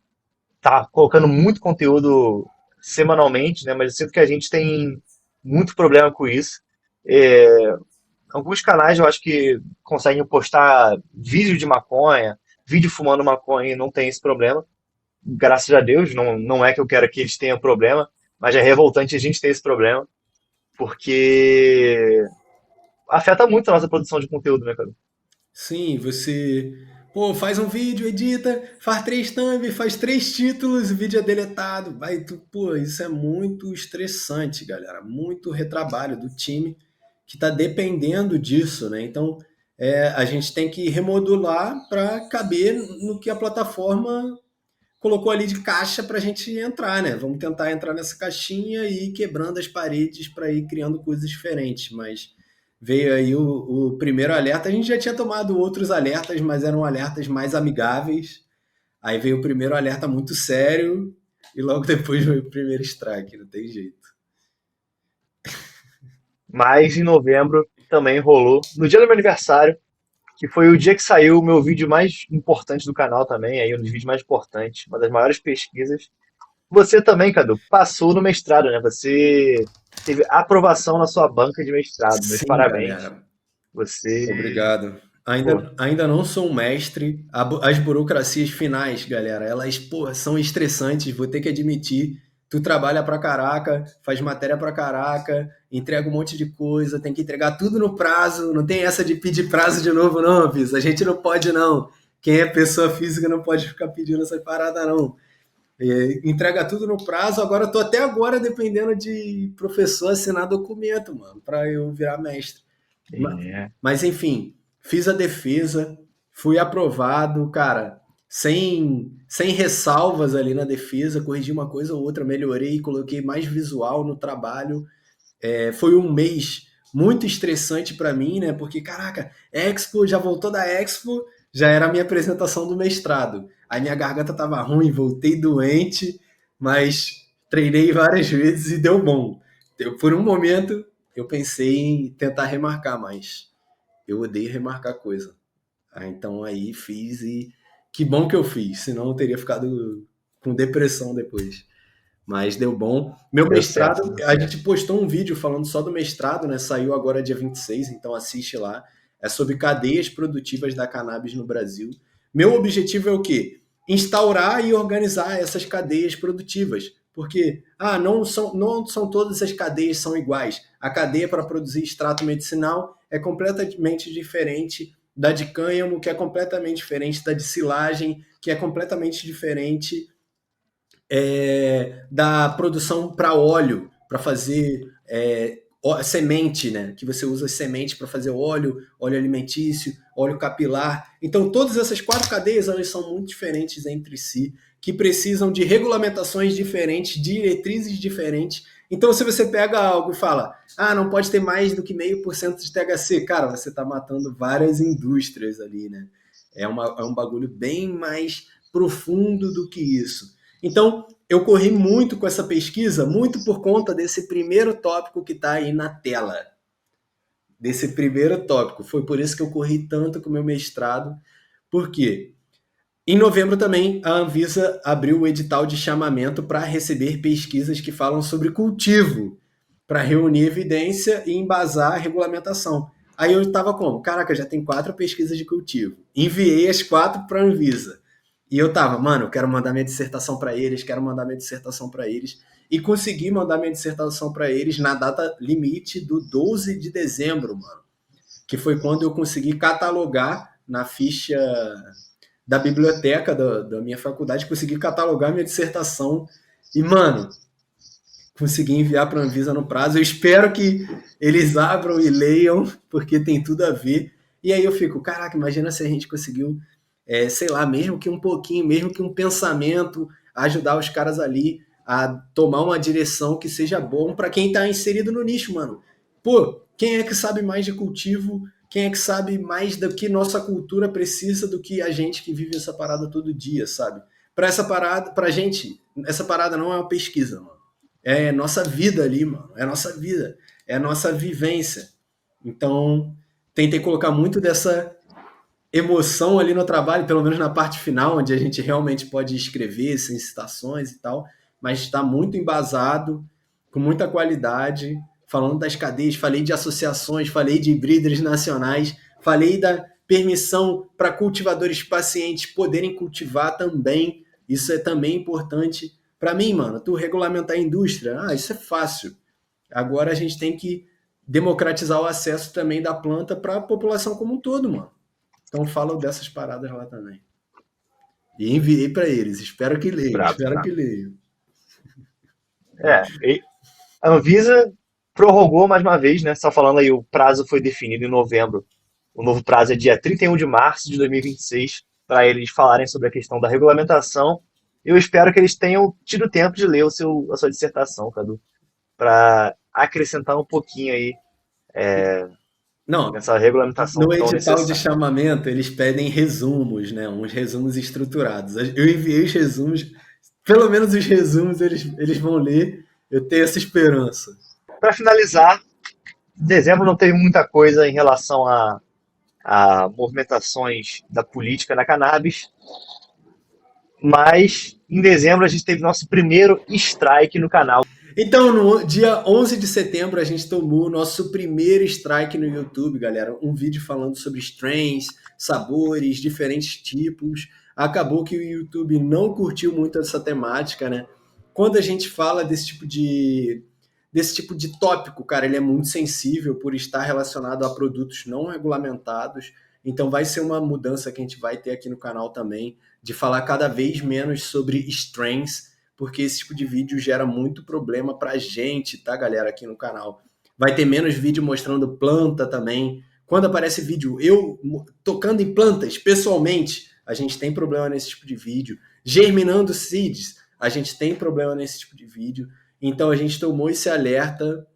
Speaker 2: tá colocando muito conteúdo semanalmente, né? Mas eu sinto que a gente tem muito problema com isso. É, Alguns canais eu acho que conseguem postar vídeo de maconha, vídeo fumando maconha e não tem esse problema. Graças a Deus, não é que eu quero que eles tenham problema, mas é revoltante a gente ter esse problema, porque afeta muito a nossa produção de conteúdo, né, cara?
Speaker 1: Sim, você, pô, faz um vídeo, edita, faz 3 thumb, faz 3 títulos, o vídeo é deletado. Pô, isso é muito estressante, galera. Muito retrabalho do time que está dependendo disso, né? Então, a gente tem que remodular para caber no que a plataforma colocou ali de caixa para a gente entrar, né? Vamos tentar entrar nessa caixinha e ir quebrando as paredes para ir criando coisas diferentes. Mas veio aí o primeiro alerta. A gente já tinha tomado outros alertas, mas eram alertas mais amigáveis. Aí veio o primeiro alerta muito sério e logo depois veio o primeiro strike, não tem jeito.
Speaker 2: Mas em novembro também rolou, no dia do meu aniversário, que foi o dia que saiu o meu vídeo mais importante do canal também, aí um dos vídeos mais importantes, uma das maiores pesquisas. Você também, Cadu, passou no mestrado, né? Você teve aprovação na sua banca de mestrado. Meus
Speaker 1: Sim,
Speaker 2: parabéns.
Speaker 1: galera.
Speaker 2: Você
Speaker 1: Obrigado.
Speaker 2: Pô,
Speaker 1: Ainda não sou um mestre. As burocracias finais, galera, elas, porra, são estressantes, vou ter que admitir. Tu trabalha pra caraca, faz matéria pra caraca, entrega um monte de coisa, tem que entregar tudo no prazo. Não tem essa de pedir prazo de novo, não, Pisa. A gente não pode, não. Quem é pessoa física não pode ficar pedindo essa parada, não. Entrega tudo no prazo. Agora, eu tô até agora dependendo de professor assinar documento, mano, pra eu virar mestre.
Speaker 2: é,
Speaker 1: Mas enfim, fiz a defesa, fui aprovado, cara, sem ressalvas ali na defesa, corrigi uma coisa ou outra, melhorei, coloquei mais visual no trabalho. Foi um mês muito estressante para mim, né? Porque, caraca, Expo, já voltou da Expo, já era a minha apresentação do mestrado. Aí minha garganta tava ruim, voltei doente, mas treinei várias vezes e deu bom. Por um momento, eu pensei em tentar remarcar, mas eu odeio remarcar coisa. Então aí fiz e que bom que eu fiz, senão eu teria ficado com depressão depois. Mas deu bom. Meu
Speaker 2: deu certo,
Speaker 1: mestrado,
Speaker 2: deu
Speaker 1: a
Speaker 2: certo.
Speaker 1: gente postou um vídeo falando só do mestrado, né? Saiu agora dia 26, então assiste lá. É sobre cadeias produtivas da cannabis no Brasil. Meu objetivo é o quê? Instaurar e organizar essas cadeias produtivas. Porque não são todas as cadeias são iguais. A cadeia para produzir extrato medicinal é completamente diferente da de cânhamo, que é completamente diferente da de silagem, que é completamente diferente da produção para óleo, para fazer semente, né? Que você usa semente para fazer óleo, óleo alimentício, óleo capilar. Então, todas essas quatro cadeias elas são muito diferentes entre si, que precisam de regulamentações diferentes, diretrizes diferentes. Então, se você pega algo e fala, não pode ter mais do que 0,5% de THC, cara, você está matando várias indústrias ali, né? É um bagulho bem mais profundo do que isso. Então, eu corri muito com essa pesquisa, muito por conta desse primeiro tópico que está aí na tela. Desse primeiro tópico. Foi por isso que eu corri tanto com o meu mestrado. Por quê? Em novembro também, a Anvisa abriu o edital de chamamento para receber pesquisas que falam sobre cultivo, para reunir evidência e embasar a regulamentação. Aí eu estava como? Caraca, já tem 4 pesquisas de cultivo. Enviei as 4 para a Anvisa. E eu tava, mano, eu quero mandar minha dissertação para eles, quero mandar minha dissertação para eles. E consegui mandar minha dissertação para eles na data limite do 12 de dezembro, mano. Que foi quando eu consegui catalogar na ficha da biblioteca da minha faculdade, consegui catalogar minha dissertação. E, mano, consegui enviar para a Anvisa no prazo. Eu espero que eles abram e leiam, porque tem tudo a ver. E aí eu fico, caraca, imagina se a gente conseguiu, sei lá, mesmo que um pouquinho, mesmo que um pensamento, ajudar os caras ali a tomar uma direção que seja bom para quem está inserido no nicho, mano. Pô, quem é que sabe mais de cultivo? Quem é que sabe mais do que nossa cultura precisa do que a gente que vive essa parada todo dia, sabe? Para essa parada, pra gente, essa parada não é uma pesquisa, mano. É nossa vida ali, mano. É nossa vida. É nossa vivência. Então, tentei colocar muito dessa emoção ali no trabalho, pelo menos na parte final, onde a gente realmente pode escrever sem citações e tal, mas está muito embasado, com muita qualidade, falando das cadeias, falei de associações, falei de breeders nacionais, falei da permissão para cultivadores pacientes poderem cultivar também, isso é também importante. Para mim, mano, tu regulamentar a indústria, isso é fácil. Agora a gente tem que democratizar o acesso também da planta para a população como um todo, mano. Então falo dessas paradas lá também. E enviei para eles. Espero que leiam,
Speaker 2: Brabo,
Speaker 1: espero que
Speaker 2: brabo.
Speaker 1: leiam.
Speaker 2: E a Anvisa prorrogou mais uma vez, né? Só falando aí, o prazo foi definido em novembro. O novo prazo é dia 31 de março de 2026, para eles falarem sobre a questão da regulamentação. Eu espero que eles tenham tido tempo de ler a sua dissertação, Cadu, para acrescentar um pouquinho aí
Speaker 1: Não,
Speaker 2: nessa regulamentação
Speaker 1: no
Speaker 2: tão
Speaker 1: edital de
Speaker 2: necessária.
Speaker 1: chamamento eles pedem resumos, né? Uns resumos estruturados. Eu enviei os resumos, pelo menos os resumos eles vão ler. Eu tenho essa esperança.
Speaker 2: Para finalizar, dezembro não teve muita coisa em relação a movimentações da política na cannabis, mas em dezembro a gente teve nosso primeiro strike no canal.
Speaker 1: Então, no dia 11 de setembro, a gente tomou o nosso primeiro strike no YouTube, galera. Um vídeo falando sobre strains, sabores, diferentes tipos. Acabou que o YouTube não curtiu muito essa temática, né? Quando a gente fala desse tipo de tópico, cara, ele é muito sensível por estar relacionado a produtos não regulamentados. Então, vai ser uma mudança que a gente vai ter aqui no canal também, de falar cada vez menos sobre strains, porque esse tipo de vídeo gera muito problema pra gente, tá, galera, aqui no canal. Vai ter menos vídeo mostrando planta também. Quando aparece vídeo eu tocando em plantas pessoalmente, a gente tem problema nesse tipo de vídeo. Germinando seeds, a gente tem problema nesse tipo de vídeo. Então a gente tomou esse alerta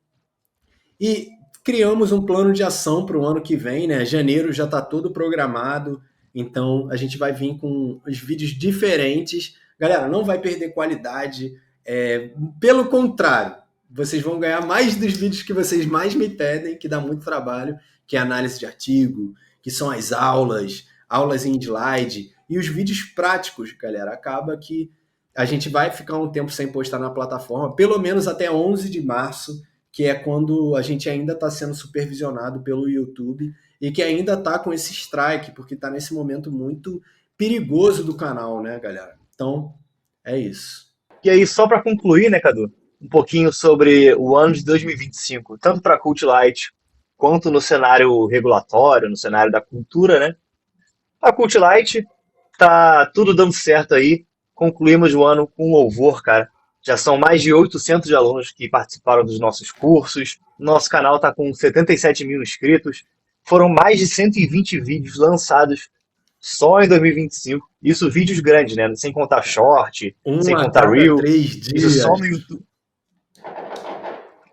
Speaker 1: e criamos um plano de ação para o ano que vem, né? Janeiro já está todo programado, então a gente vai vir com os vídeos diferentes. Galera, não vai perder qualidade, pelo contrário, vocês vão ganhar mais dos vídeos que vocês mais me pedem, que dá muito trabalho, que é análise de artigo, que são as aulas em slide, e os vídeos práticos, galera. Acaba que a gente vai ficar um tempo sem postar na plataforma, pelo menos até 11 de março, que é quando a gente ainda está sendo supervisionado pelo YouTube e que ainda está com esse strike, porque está nesse momento muito perigoso do canal, né, galera? Então, é isso.
Speaker 2: E aí, só para concluir, né, Cadu, um pouquinho sobre o ano de 2025, tanto para a Cult Light quanto no cenário regulatório, no cenário da cultura, né? A Cult Light tá tudo dando certo aí. Concluímos o ano com louvor, cara. Já são mais de 800 alunos que participaram dos nossos cursos. Nosso canal está com 77 mil inscritos. Foram mais de 120 vídeos lançados só em 2025. Isso vídeos grandes, né? Sem contar short,
Speaker 1: Um
Speaker 2: sem
Speaker 1: a
Speaker 2: contar
Speaker 1: cada
Speaker 2: reel.
Speaker 1: 3
Speaker 2: Isso só
Speaker 1: dias.
Speaker 2: no YouTube.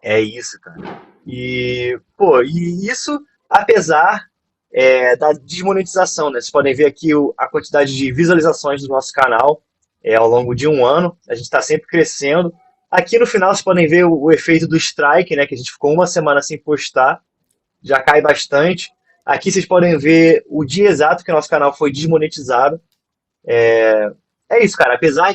Speaker 2: É isso, cara. E, pô, e isso apesar da desmonetização, né? Vocês podem ver aqui a quantidade de visualizações do nosso canal ao longo de um ano. A gente está sempre crescendo. Aqui no final vocês podem ver o efeito do strike, né? Que a gente ficou uma semana sem postar, já cai bastante. Aqui vocês podem ver o dia exato que o nosso canal foi desmonetizado. É isso, cara. Apesar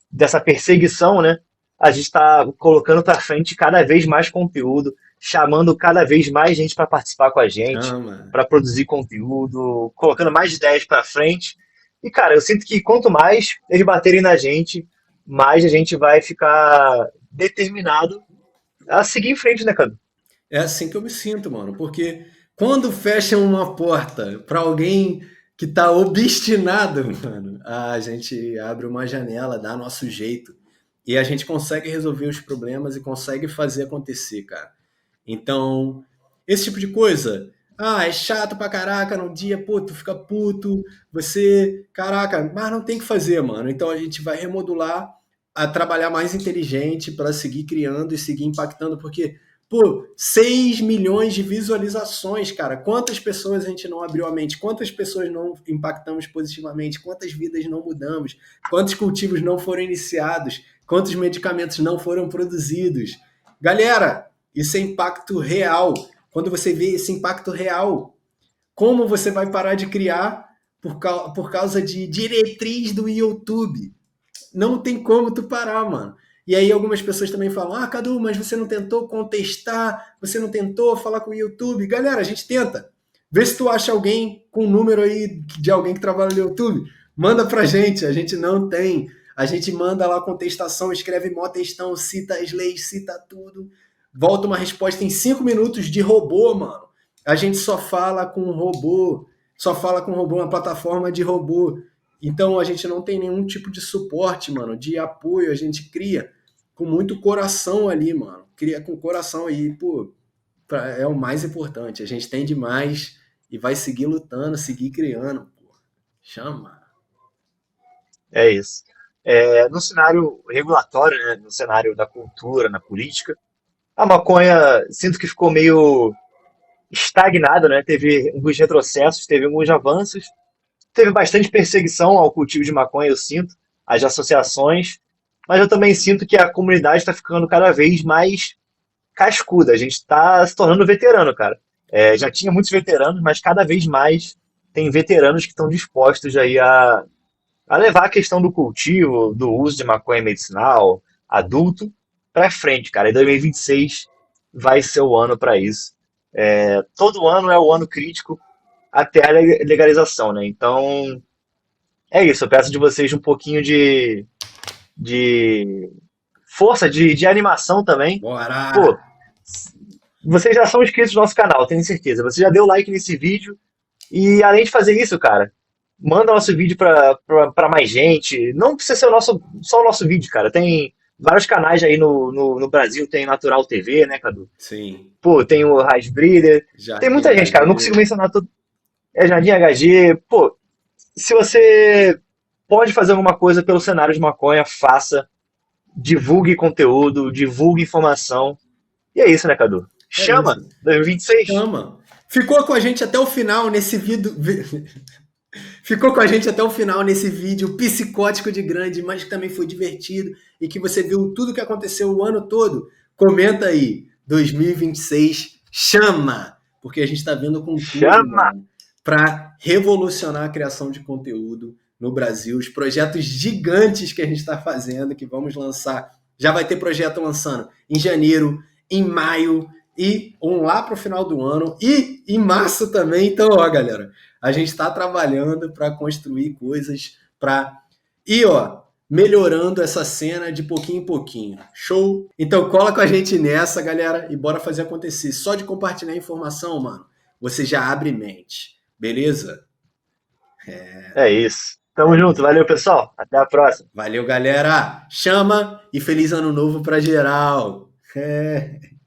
Speaker 2: dessa perseguição, né? A gente está colocando para frente cada vez mais conteúdo, chamando cada vez mais gente para participar com a gente,
Speaker 1: Chama.
Speaker 2: para produzir conteúdo, colocando mais ideias para frente. E, cara, eu sinto que quanto mais eles baterem na gente, mais a gente vai ficar determinado a seguir em frente, né, cara?
Speaker 1: É assim que eu me sinto, mano, porque quando fecham uma porta para alguém que tá obstinado, mano, a gente abre uma janela, dá nosso jeito e a gente consegue resolver os problemas e consegue fazer acontecer, cara. Então, esse tipo de coisa, é chato pra caraca no dia, pô, tu fica puto, você, caraca, mas não tem que fazer, mano. Então a gente vai remodular a trabalhar mais inteligente para seguir criando e seguir impactando, porque, pô, 6 milhões de visualizações, cara. Quantas pessoas a gente não abriu a mente? Quantas pessoas não impactamos positivamente? Quantas vidas não mudamos? Quantos cultivos não foram iniciados? Quantos medicamentos não foram produzidos? Galera, isso é impacto real. Quando você vê esse impacto real, como você vai parar de criar por causa de diretriz do YouTube? Não tem como tu parar, mano. E aí algumas pessoas também falam, Cadu, mas você não tentou contestar, você não tentou falar com o YouTube. Galera, a gente tenta. Vê se tu acha alguém com um número aí de alguém que trabalha no YouTube. Manda pra gente, a gente não tem. A gente manda lá contestação, escreve mó textão, cita as leis, cita tudo. Volta uma resposta em 5 minutos de robô, mano. A gente só fala com robô, só fala com robô, uma plataforma de robô. Então a gente não tem nenhum tipo de suporte, mano, de apoio. A gente cria com muito coração ali, mano. Cria com coração aí, pô, é o mais importante. A gente tem demais e vai seguir lutando, seguir criando, pô. Chama.
Speaker 2: É isso. No cenário regulatório, né, no cenário da cultura, na política, a maconha sinto que ficou meio estagnada, né? Teve alguns retrocessos, teve alguns avanços, teve bastante perseguição ao cultivo de maconha, eu sinto, as associações, mas eu também sinto que a comunidade está ficando cada vez mais cascuda. A gente está se tornando veterano, cara. Já tinha muitos veteranos, mas cada vez mais tem veteranos que estão dispostos aí a levar a questão do cultivo, do uso de maconha medicinal, adulto para frente, cara. E 2026 vai ser o ano para isso. Todo ano é o ano crítico até a legalização, né? Então, é isso. Eu peço de vocês um pouquinho de força, de animação também. Pô,
Speaker 1: Bora!
Speaker 2: vocês já são inscritos no nosso canal, tenho certeza. Você já deu like nesse vídeo. E além de fazer isso, cara, manda nosso vídeo pra mais gente. Não precisa ser só o nosso vídeo, cara. Tem vários canais aí no Brasil. Tem Natural TV, né, Cadu?
Speaker 1: Sim,
Speaker 2: Pô, tem o Raiz Breeder. Tem
Speaker 1: Jardim
Speaker 2: muita gente, cara. Eu não
Speaker 1: HG.
Speaker 2: consigo mencionar todo. É Jardim HG. Pô, se você pode fazer alguma coisa pelo cenário de maconha, faça. Divulgue conteúdo, divulgue informação. E é isso, né, Cadu?
Speaker 1: É isso.
Speaker 2: Chama 2026.
Speaker 1: Chama. Ficou com a gente até o final nesse vídeo. Ficou com a gente até o final nesse vídeo psicótico de grande, mas que também foi divertido e que você viu tudo o que aconteceu o ano todo. Comenta aí, 2026 chama, porque a gente está vindo com tudo,
Speaker 2: Chama!
Speaker 1: mano, para revolucionar a criação de conteúdo no Brasil. Os projetos gigantes que a gente está fazendo, que vamos lançar, já vai ter projeto lançando em janeiro, em maio e um lá para o final do ano e em março também. Então, ó, galera, a gente está trabalhando para construir coisas para ir, ó, melhorando essa cena de pouquinho em pouquinho. Show? Então cola com a gente nessa, galera, e bora fazer acontecer. Só de compartilhar informação, mano, você já abre mente. Beleza?
Speaker 2: É isso. Tamo junto. Valeu, pessoal. Até a próxima.
Speaker 1: Valeu, galera. Chama e feliz ano novo para geral. É.